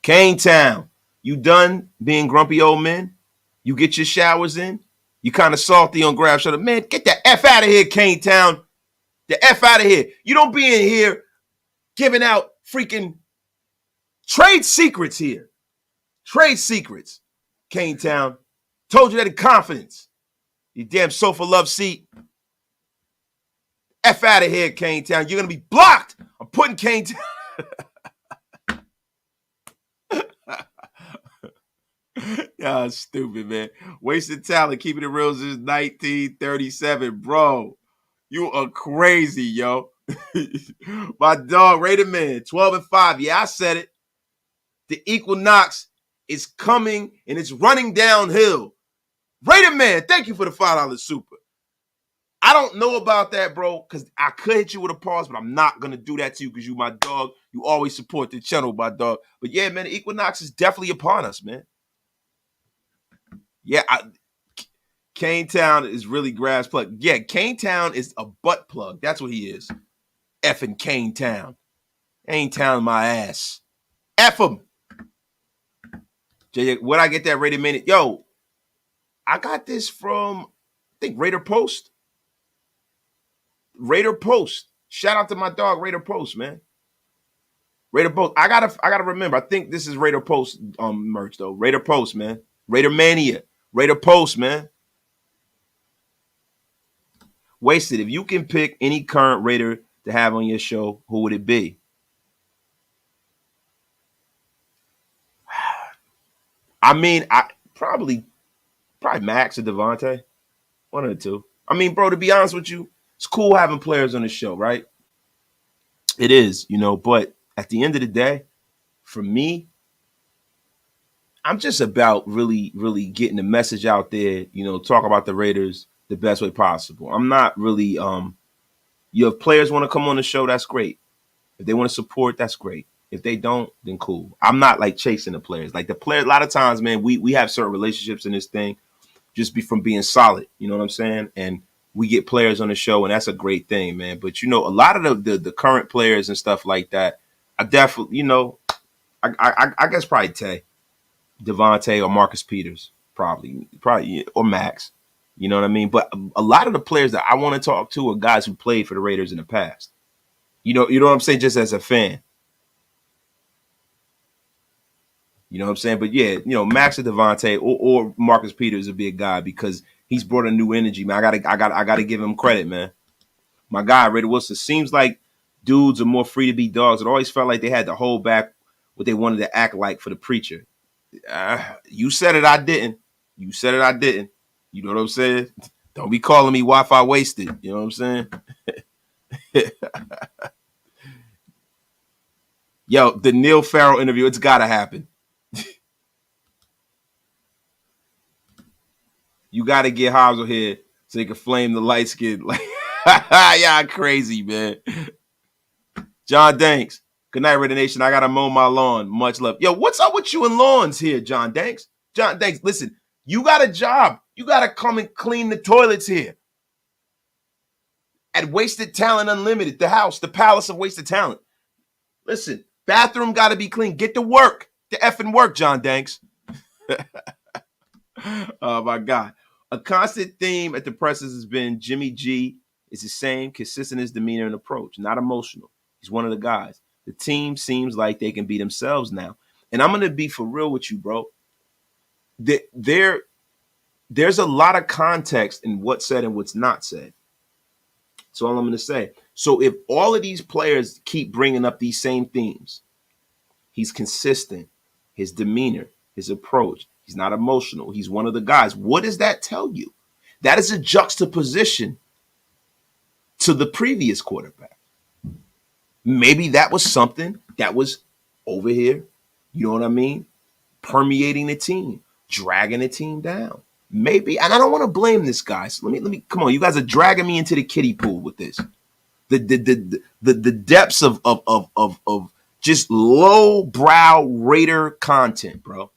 Speaker 1: Cane Town, you done being grumpy old men? You get your showers in? You kind of salty on grab shoulder. Man, get the F out of here, Cane Town. The F out of here. You don't be in here giving out freaking trade secrets here. Trade secrets, Cane Town. Told you that in confidence. You damn sofa love seat. F out of here, Cane Town. You're going to be blocked. I'm putting Cane Town. Y'all stupid, man. Wasted talent. Keeping it real since 1937. Bro, you are crazy, yo. My dog, Raider Man, 12-5. Yeah, I said it. The equinox is coming and it's running downhill. Raider Man, thank you for the $5 super. I don't know about that, bro, because I could hit you with a pause, but I'm not going to do that to you because you my dog. You always support the channel, my dog. But yeah, man, the equinox is definitely upon us, man. Yeah, Cane Town is really grass plug. Yeah, Cane Town is a butt plug. That's what he is. Effing Cane Town. Ain't Town my ass. F him. Where'd I get that Raider Minute? Yo, I got this from, I think, Raider Post. Raider Post. Shout out to my dog, Raider Post, man. Raider Post. I gotta remember. I think this is Raider Post merch, though. Raider Post, man. Raider Mania. Raider Post, man. Wasted. If you can pick any current Raider to have on your show, who would it be? I mean, probably Max or Devontae. One of the two. I mean, bro, to be honest with you, it's cool having players on the show, right? It is, you know, but at the end of the day, for me, I'm just about really, really getting the message out there, you know, talk about the Raiders the best way possible. I'm not really, if players want to come on the show, that's great. If they want to support, that's great. If they don't, then cool. I'm not like chasing the players. Like the players, a lot of times, man, we have certain relationships in this thing just from being solid. You know what I'm saying? And we get players on the show, and that's a great thing, man. But, you know, a lot of the current players and stuff like that, I definitely, you know, I guess probably Tay, Devontae, or Marcus Peters. probably, or Max. You know what I mean? But a lot of the players that I want to talk to are guys who played for the Raiders in the past. You know what I'm saying? Just as a fan. You know what I'm saying? But yeah, Max or Devontae or Marcus Peters would be a guy because he's brought a new energy, man. I gotta give him credit, man. My guy, Ray Wilson, seems like dudes are more free to be dogs. It always felt like they had to hold back what they wanted to act like for the preacher. You said it, I didn't. You said it, I didn't. You know what I'm saying? Don't be calling me Wi-Fi wasted. You know what I'm saying? Yo, the Neil Farrell interview, it's got to happen. You got to get Hazel here so he can flame the light skin. Like, y'all crazy, man. John Danks. Good night, Raider Nation. I got to mow my lawn. Much love. Yo, what's up with you and lawns here, John Danks? John Danks, listen, you got a job. You got to come and clean the toilets here. At Wasted Talent Unlimited, the house, the palace of wasted talent. Listen, bathroom got to be clean. Get to work. The effing work, John Danks. Oh, my God. A constant theme at the presses has been Jimmy G is the same, consistent in his demeanor and approach, not emotional. He's one of the guys. The team seems like they can be themselves now. And I'm going to be for real with you, bro. There's a lot of context in what's said and what's not said. That's all I'm going to say. So if all of these players keep bringing up these same themes, he's consistent, his demeanor, his approach, he's not emotional, he's one of the guys. What does that tell you? That is a juxtaposition to the previous quarterback. Maybe that was something that was over here, you know what I mean, permeating the team, dragging the team down. Maybe, and I don't want to blame this guy. So let me come on. You guys are dragging me into the kiddie pool with this. The depths of just low brow Raider content, bro.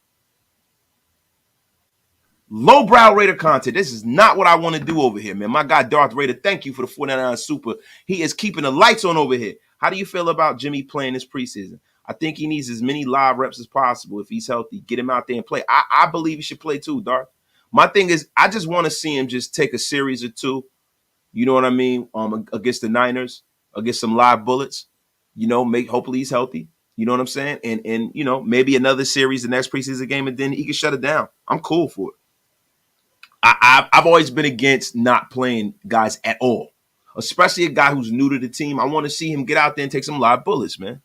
Speaker 1: Low brow Raider content. This is not what I want to do over here, man. My guy Darth Raider, thank you for the 499 super. He is keeping the lights on over here. How do you feel about Jimmy playing this preseason? I think he needs as many live reps as possible if he's healthy. Get him out there and play. I believe he should play too, Darth. My thing is, I just want to see him just take a series or two, you know what I mean, against the Niners, against some live bullets, hopefully he's healthy, you know what I'm saying? And maybe another series the next preseason game, and then he can shut it down. I'm cool for it. I've always been against not playing guys at all, especially a guy who's new to the team. I want to see him get out there and take some live bullets, man.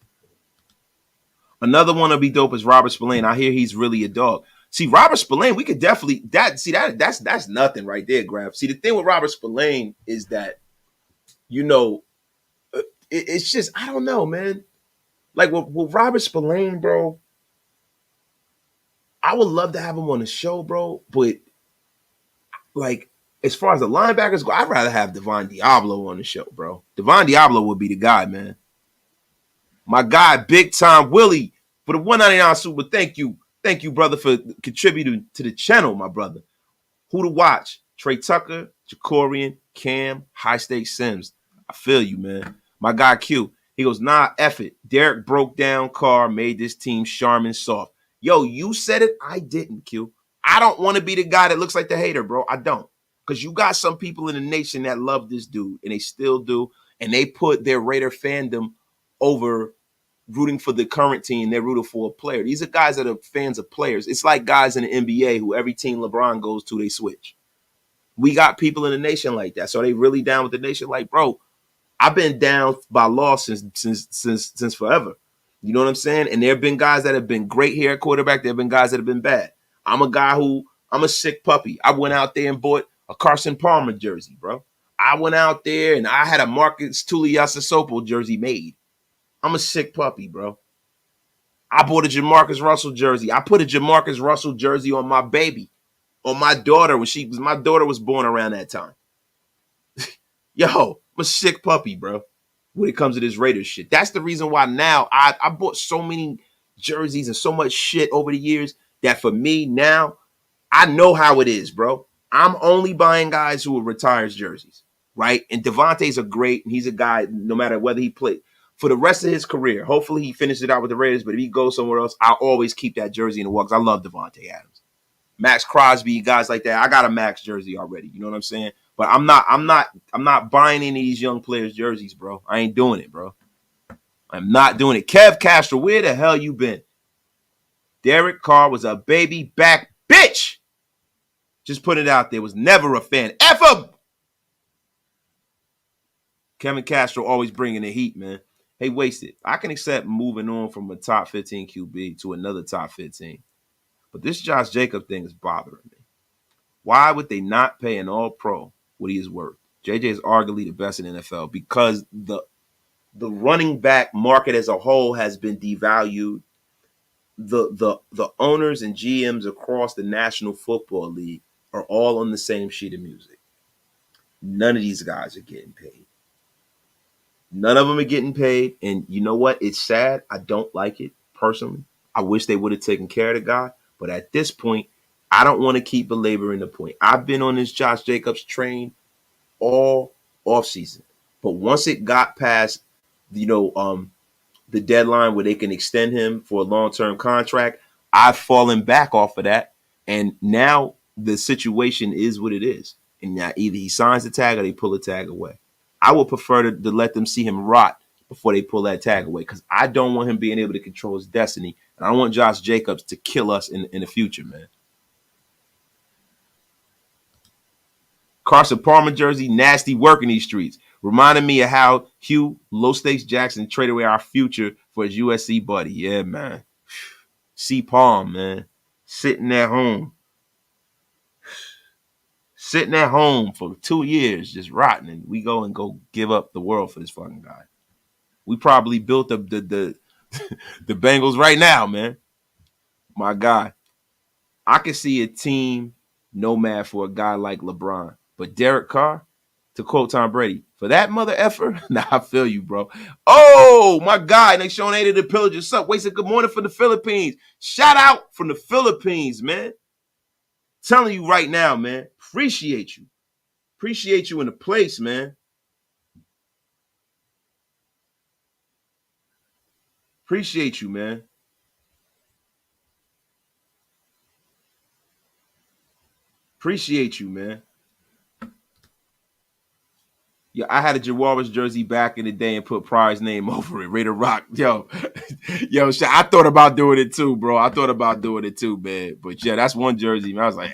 Speaker 1: Another one that'll be dope is Robert Spillane. I hear he's really a dog. See, Robert Spillane, we could definitely that's nothing right there, Graf. See, the thing with Robert Spillane is that, it's just, I don't know, man. Like with Robert Spillane, bro, I would love to have him on the show, bro. But like, as far as the linebackers go, I'd rather have Devon Diablo on the show, bro. Devon Diablo would be the guy, man. My guy, Big Time Willie, for the 199 super. Thank you. Thank you, brother, for contributing to the channel, my brother. Who to watch? Trey Tucker, Jacorian, Cam, High Stakes Sims. I feel you, man. My guy Q, he goes, nah, F it. Derek broke down Carr, made this team Charmin soft. Yo, you said it. I didn't, Q. I don't want to be the guy that looks like the hater, bro. I don't. Because you got some people in the nation that love this dude, and they still do, and they put their Raider fandom over rooting for the current team. They're rooting for a player. These are guys that are fans of players. It's like guys in the NBA who every team LeBron goes to, they switch. We got people in the nation like that. So they really down with the nation. Like, bro, I've been down by law since forever. You know what I'm saying? And there have been guys that have been great here at quarterback. There have been guys that have been bad. I'm a sick puppy. I went out there and bought a Carson Palmer jersey, bro. I went out there and I had a Marcus Tuliasosopo jersey made. I'm a sick puppy, bro. I bought a Jamarcus Russell jersey. I put a Jamarcus Russell jersey on my baby, on my daughter my daughter was born around that time. Yo, I'm a sick puppy, bro, when it comes to this Raiders shit. That's the reason why now I bought so many jerseys and so much shit over the years that for me now, I know how it is, bro. I'm only buying guys who are retires jerseys, right? And Devontae's a great, and he's a guy, no matter whether he played, for the rest of his career. Hopefully he finishes it out with the Raiders, but if he goes somewhere else, I'll always keep that jersey in the wall because I love Devontae Adams. Max Crosby, guys like that. I got a Max jersey already. You know what I'm saying? But I'm not buying any of these young players' jerseys, bro. I ain't doing it, bro. I'm not doing it. Kev Castro, where the hell you been? Derek Carr was a baby back bitch. Just put it out there. Was never a fan. F him. Kevin Castro always bringing the heat, man. Hey, Wasted. I can accept moving on from a top 15 QB to another top 15. But this Josh Jacobs thing is bothering me. Why would they not pay an all-pro what he is worth? JJ is arguably the best in the NFL because the running back market as a whole has been devalued. The owners and GMs across the National Football League are all on the same sheet of music. None of these guys are getting paid. None of them are getting paid. And you know what? It's sad. I don't like it personally. I wish they would have taken care of the guy. But at this point, I don't want to keep belaboring the point. I've been on this Josh Jacobs train all offseason. But once it got past, the deadline where they can extend him for a long-term contract, I've fallen back off of that. And now the situation is what it is. And now either he signs the tag or they pull the tag away. I would prefer to let them see him rot before they pull that tag away because I don't want him being able to control his destiny. And I don't want Josh Jacobs to kill us in the future, man. Carson Palmer jersey, nasty work in these streets. Reminded me of how Hugh Low Stakes Jackson traded away our future for his USC buddy. Yeah, man. C. Palm, man. Sitting at home. Sitting at home for 2 years, just rotting, and we go give up the world for this fucking guy. We probably built up the Bengals right now, man. My God. I can see a team nomad for a guy like LeBron. But Derek Carr, to quote Tom Brady, for that mother effer, nah, I feel you, bro. Oh, my God. They showing 8 of the pillagers. What's up? Wasted good morning from the Philippines. Shout out from the Philippines, man. Telling you right now, man. Appreciate you. Appreciate you in the place, man. Appreciate you, man. Appreciate you, man. Yeah, I had a Jaguars jersey back in the day and put Pry's name over it. Raider Rock. Yo, I thought about doing it too, bro. I thought about doing it too, man. But yeah, that's one jersey, man. I was like,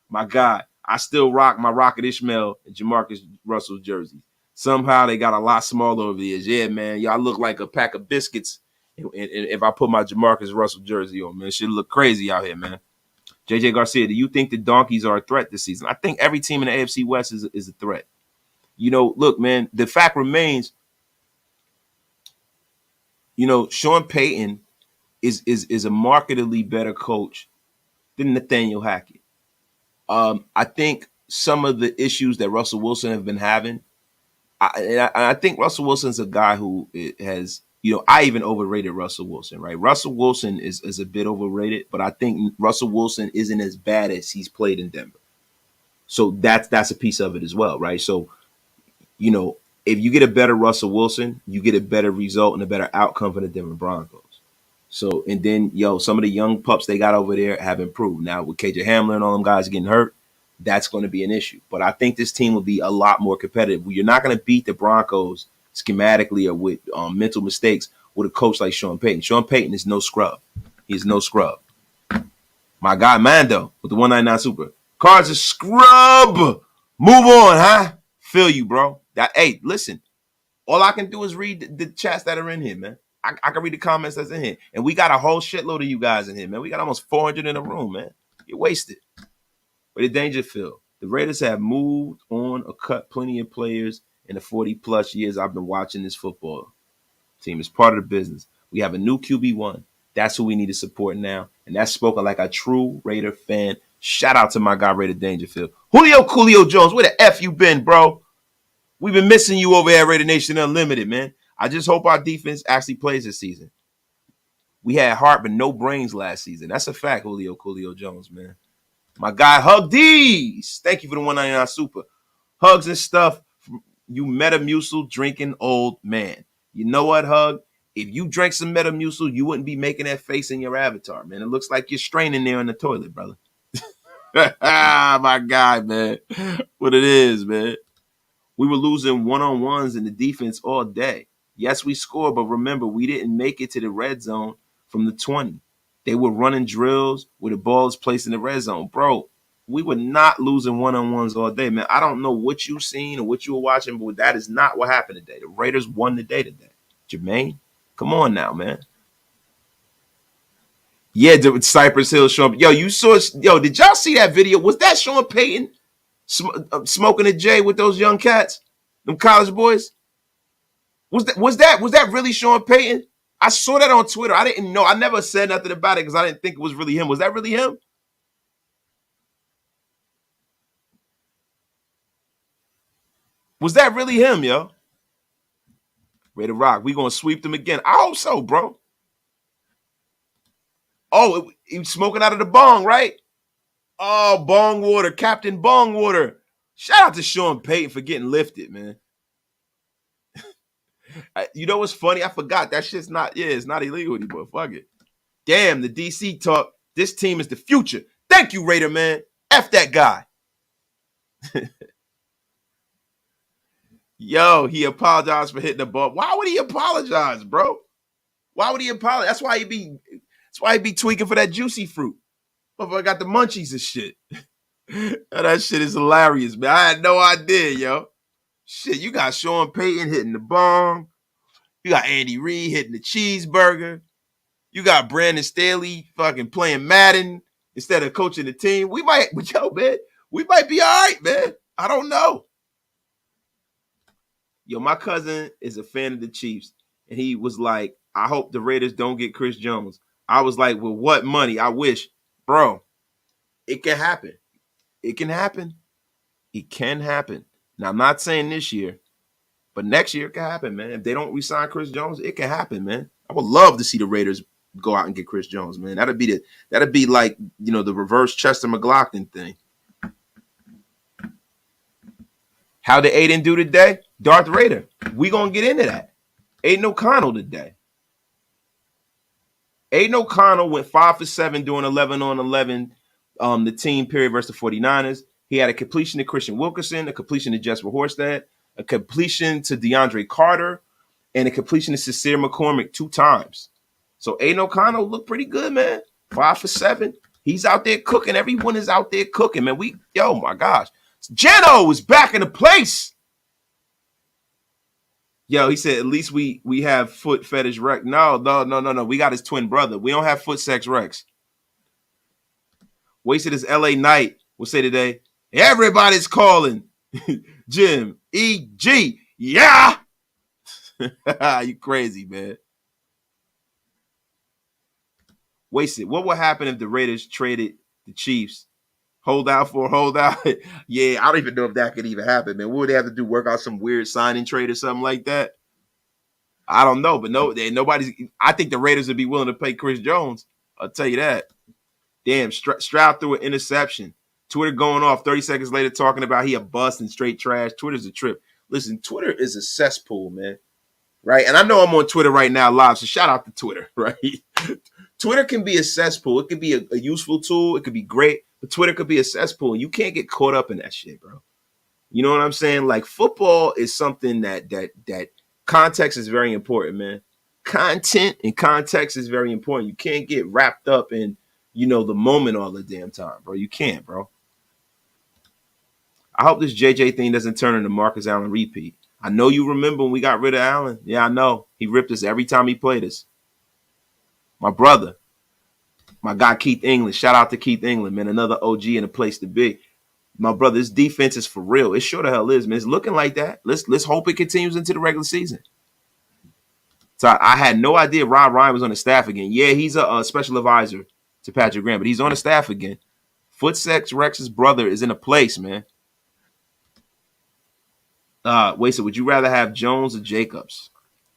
Speaker 1: my God. I still rock my Rocket Ishmael and Jamarcus Russell jerseys. Somehow they got a lot smaller over the years. Yeah, man. Y'all look like a pack of biscuits. And if I put my Jamarcus Russell jersey on, man, it should look crazy out here, man. JJ Garcia, do you think the Donkeys are a threat this season? I think every team in the AFC West is a threat. Look, man, the fact remains, Sean Payton is a markedly better coach than Nathaniel Hackett. I think some of the issues that Russell Wilson have been having, I think Russell Wilson's a guy who has, I even overrated Russell Wilson, right? Russell Wilson is a bit overrated, but I think Russell Wilson isn't as bad as he's played in Denver. So that's a piece of it as well, right? So, if you get a better Russell Wilson, you get a better result and a better outcome for the Denver Broncos. So, and then, some of the young pups they got over there have improved. Now, with KJ Hamler and all them guys getting hurt, that's going to be an issue. But I think this team will be a lot more competitive. You're not going to beat the Broncos schematically or with mental mistakes with a coach like Sean Payton. Sean Payton is no scrub. He's no scrub. My guy, Mando, with the 199 Super. Cards a scrub. Move on, huh? Feel you, bro. Hey, listen. All I can do is read the chats that are in here, man. I can read the comments that's in here. And we got a whole shitload of you guys in here, man. We got almost 400 in the room, man. You're wasted. But the Dangerfield. The Raiders have moved on or cut plenty of players in the 40-plus years I've been watching this football team. It's part of the business. We have a new QB1. That's who we need to support now. And that's spoken like a true Raider fan. Shout out to my guy, Raider Dangerfield. Coolio Jones, where the F you been, bro? We've been missing you over at Raider Nation Unlimited, man. I just hope our defense actually plays this season. We had heart but no brains last season. That's a fact, Coolio Jones, man. My guy, Hug D's. Thank you for the 199 Super. Hugs and stuff. You Metamucil drinking old man. You know what, Hug? If you drank some Metamucil, you wouldn't be making that face in your avatar, man. It looks like you're straining there in the toilet, brother. My guy, man. What it is, man. We were losing one-on-ones in the defense all day. Yes, we scored, but remember, we didn't make it to the red zone from the 20. They were running drills where the ball is placed in the red zone. Bro, we were not losing one-on-ones all day, man. I don't know what you've seen or what you were watching, but that is not what happened today. The Raiders won the day today. Jermaine, come on now, man. Yeah, Cypress Hill showing up. Did y'all see that video? Was that Sean Payton smoking a J with those young cats? Them college boys? Was that really Sean Payton? I saw that on Twitter. I didn't know. I never said nothing about it because I didn't think it was really him. Was that really him? Was that really him, yo? Ready to rock. We gonna sweep them again. I hope so, bro. Oh, he was smoking out of the bong, right? Oh, bong water, Captain Bong Water. Shout out to Sean Payton for getting lifted, man. You know what's funny? I forgot that shit's not. Yeah, it's not illegal anymore. Fuck it. Damn, the DC talk. This team is the future. Thank you, Raider man. F that guy. Yo, he apologized for hitting the ball. Why would he apologize, bro? Why would he apologize? That's why he be tweaking for that juicy fruit. Motherfucker got the munchies and shit. That shit is hilarious, man. I had no idea, yo. Shit, you got Sean Payton hitting the bong. You got Andy Reid hitting the cheeseburger. You got Brandon Staley fucking playing Madden instead of coaching the team. We might be all right, man. I don't know. Yo, my cousin is a fan of the Chiefs, and he was like, I hope the Raiders don't get Chris Jones. I was like, well, what money? I wish. Bro, it can happen. It can happen. It can happen. Now, I'm not saying this year, but next year it can happen, man. If they don't re-sign Chris Jones, it can happen, man. I would love to see the Raiders go out and get Chris Jones, man. That'd be like, the reverse Chester McLaughlin thing. How did Aiden do today? Darth Raider. We gonna get into that. Aiden O'Connell today. Aiden O'Connell went 5 for 7 doing 11 on 11 the team period versus the 49ers. He had a completion to Christian Wilkerson, a completion to Jesper Horsted, a completion to DeAndre Carter, and a completion to Sincere McCormick 2 times. So Aiden O'Connell looked pretty good, man. 5 for 7. He's out there cooking. Everyone is out there cooking, man. Oh my gosh. Jeno is back in the place. Yo, he said, at least we have foot fetish Rex. No. We got his twin brother. We don't have foot sex Rex. Wasted his LA night will say today, everybody's calling. Jim, E.G. Yeah. You crazy, man. Wasted. What would happen if the Raiders traded the Chiefs? Hold out. Yeah, I don't even know if that could even happen, man. What would they have to do? Work out some weird signing trade or something like that? I don't know, but I think the Raiders would be willing to pay Chris Jones. I'll tell you that. Damn, Stroud threw an interception. Twitter going off 30 seconds later talking about he a bust and straight trash. Twitter's a trip. Listen, Twitter is a cesspool, man. Right? And I know I'm on Twitter right now live, so shout out to Twitter, right? Twitter can be a cesspool. It could be a useful tool. It could be great, but Twitter could be a cesspool, and you can't get caught up in that shit, bro. You know what I'm saying? Like, football is something that context is very important, man. Content and context is very important. You can't get wrapped up in, the moment all the damn time, bro. You can't, bro. I hope this JJ thing doesn't turn into Marcus Allen repeat. I know you remember when we got rid of Allen. Yeah, I know. He ripped us every time he played us. My brother, my guy Keith England. Shout out to Keith England, man. Another OG and a place to be. My brother, this defense is for real. It sure the hell is, man. It's looking like that. Let's hope it continues into the regular season. So I had no idea Rob Ryan was on the staff again. Yeah, he's a special advisor to Patrick Graham, but he's on the staff again. Footsex Rex's brother is in a place, man. So would you rather have Jones or Jacobs?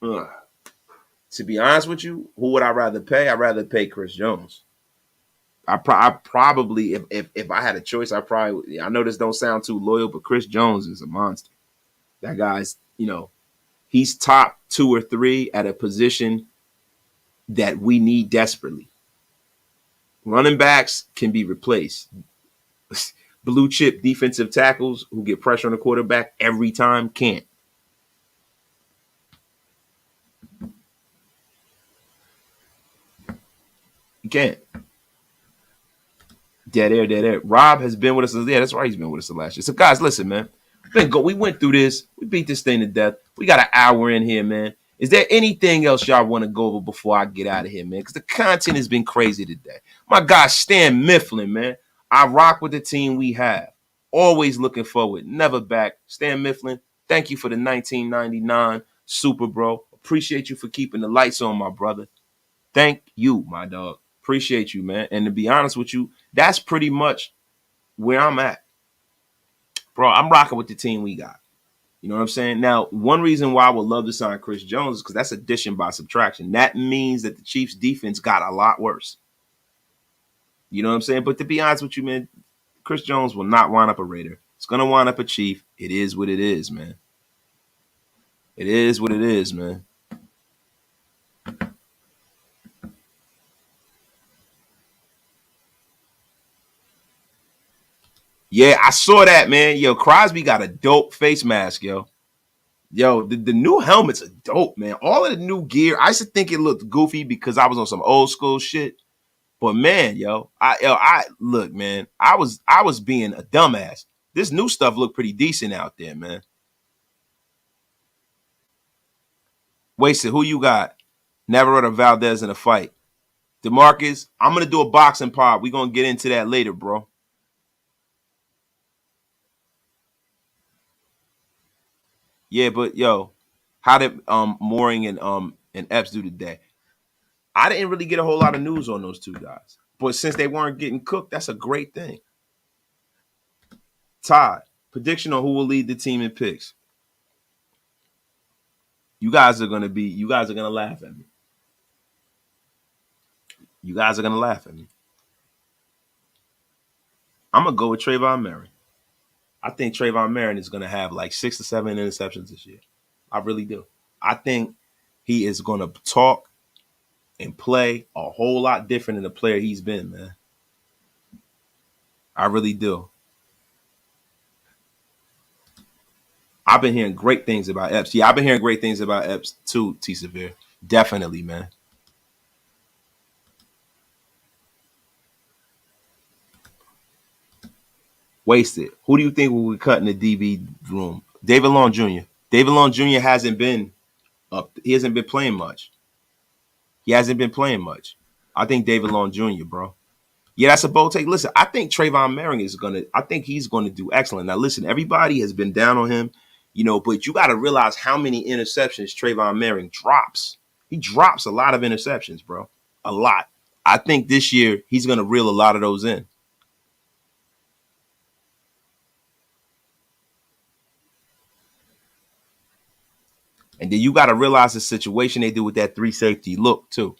Speaker 1: To be honest with you, who would I rather pay? I'd rather pay Chris Jones. I probably, if I had a choice, I know this don't sound too loyal, but Chris Jones is a monster. That guy's, he's top 2 or 3 at a position that we need desperately. Running backs can be replaced. Blue chip defensive tackles who get pressure on the quarterback every time can't. You can't. Dead air, dead air. Rob has been with us. Yeah, that's right. He's been with us the last year. So, guys, listen, man. We went through this. We beat this thing to death. We got an hour in here, man. Is there anything else y'all want to go over before I get out of here, man? Because the content has been crazy today. My guy, Stan Mifflin, man. I rock with the team we have. Always looking forward. Never back. Stan Mifflin, thank you for the 1999 Super Bro. Appreciate you for keeping the lights on, my brother. Thank you, my dog. Appreciate you, man. And to be honest with you, that's pretty much where I'm at. Bro, I'm rocking with the team we got. You know what I'm saying? Now, one reason why I would love to sign Chris Jones is because that's addition by subtraction. That means that the Chiefs' defense got a lot worse. You know what I'm saying? But to be honest with you, man, Chris Jones will not wind up a Raider. It's going to wind up a Chief. It is what it is, man. It is what it is, man. Yeah, I saw that, man. Yo, Crosby got a dope face mask, yo. Yo, the new helmets are dope, man. All of the new gear. I used to think it looked goofy because I was on some old school shit. But man, I look, man. I was being a dumbass. This new stuff looked pretty decent out there, man. Wasted. Who you got? Navarrete Valdez in a fight. DeMarcus, I'm gonna do a boxing pod. We're gonna get into that later, bro. Yeah, but yo, how did Mooring and Epps do today? I didn't really get a whole lot of news on those two guys. But since they weren't getting cooked, that's a great thing. Todd, prediction on who will lead the team in picks. You guys are gonna laugh at me. You guys are gonna laugh at me. I'm gonna go with Trayvon Merritt. I think Trayvon Merritt is gonna have like 6 to 7 interceptions this year. I really do. I think he is gonna talk and play a whole lot different than the player he's been, man. I really do. I've been hearing great things about Epps. Yeah, I've been hearing great things about Epps too, T. Severe. Definitely, man. Wasted. Who do you think will be cutting the DB room? David Long Jr. David Long Jr. hasn't been up. He hasn't been playing much. He hasn't been playing much. I think David Long Jr., bro. Yeah, that's a bold take. Listen, I think Trayvon Merritt is I think he's gonna do excellent. Now, listen, everybody has been down on him, but you got to realize how many interceptions Trayvon Merritt drops. He drops a lot of interceptions, bro. A lot. I think this year he's gonna reel a lot of those in. And then you got to realize the situation they do with that 3 safety look too.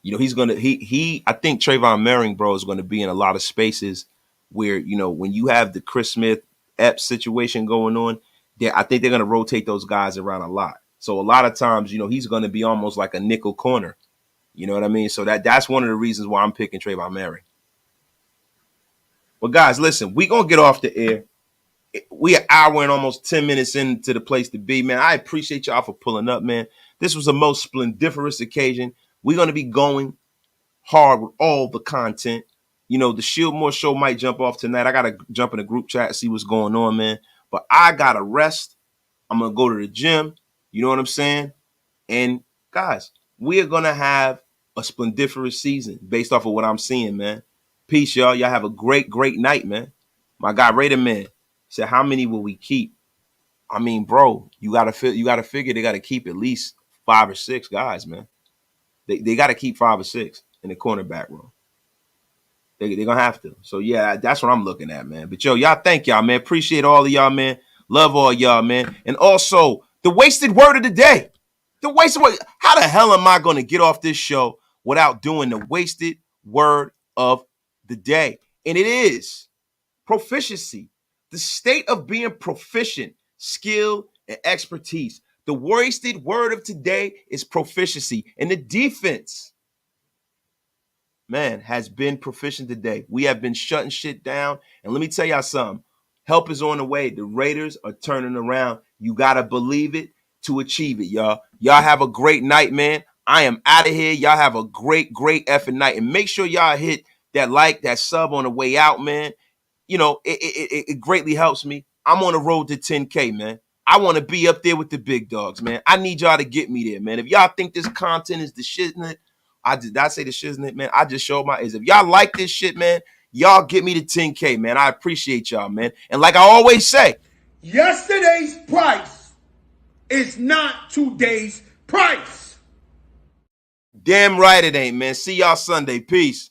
Speaker 1: He's gonna I think Trayvon Merritt, bro, is gonna be in a lot of spaces where, when you have the Chris Smith Epps situation going on, I think they're gonna rotate those guys around a lot. So a lot of times, he's gonna be almost like a nickel corner. You know what I mean? So that's one of the reasons why I'm picking Trayvon Merritt. But guys, listen, we gonna get off the air. We an hour and almost 10 minutes into the place to be, man. I appreciate y'all for pulling up, man. This was a most splendiferous occasion. We're going to be going hard with all the content. The Shieldmore show might jump off tonight. I got to jump in the group chat and see what's going on, man. But I got to rest. I'm going to go to the gym. You know what I'm saying? And guys, we are going to have a splendiferous season based off of what I'm seeing, man. Peace, y'all. Y'all have a great, great night, man. My guy, Raider Man, said, how many will we keep? I mean, bro, you gotta figure they gotta keep at least 5 or 6 guys, man. They gotta keep 5 or 6 in the cornerback room. They're gonna have to. So yeah, that's what I'm looking at, man. But y'all thank y'all, man. Appreciate all of y'all, man. Love all y'all, man. And also the wasted word of the day. The wasted word. How the hell am I gonna get off this show without doing the wasted word of the day? And it is proficiency. The state of being proficient, skill, and expertise. The wasted word of today is proficiency. And the defense man, has been proficient today. We have been shutting shit down. And let me tell y'all something. Help is on the way. The Raiders are turning around. You got to believe it to achieve it, y'all. Y'all have a great night, man. I am out of here. Y'all have a great, great effing night. And make sure y'all hit that like, that sub on the way out, man. You know, it greatly helps me. I'm on the road to 10K, man. I want to be up there with the big dogs, man. I need y'all to get me there, man. If y'all think this content is the shiznit, did I say the shiznit, man? I just showed my is. If y'all like this shit, man, y'all get me to 10K, man. I appreciate y'all, man. And like I always say,
Speaker 2: yesterday's price is not today's price.
Speaker 1: Damn right it ain't, man. See y'all Sunday. Peace.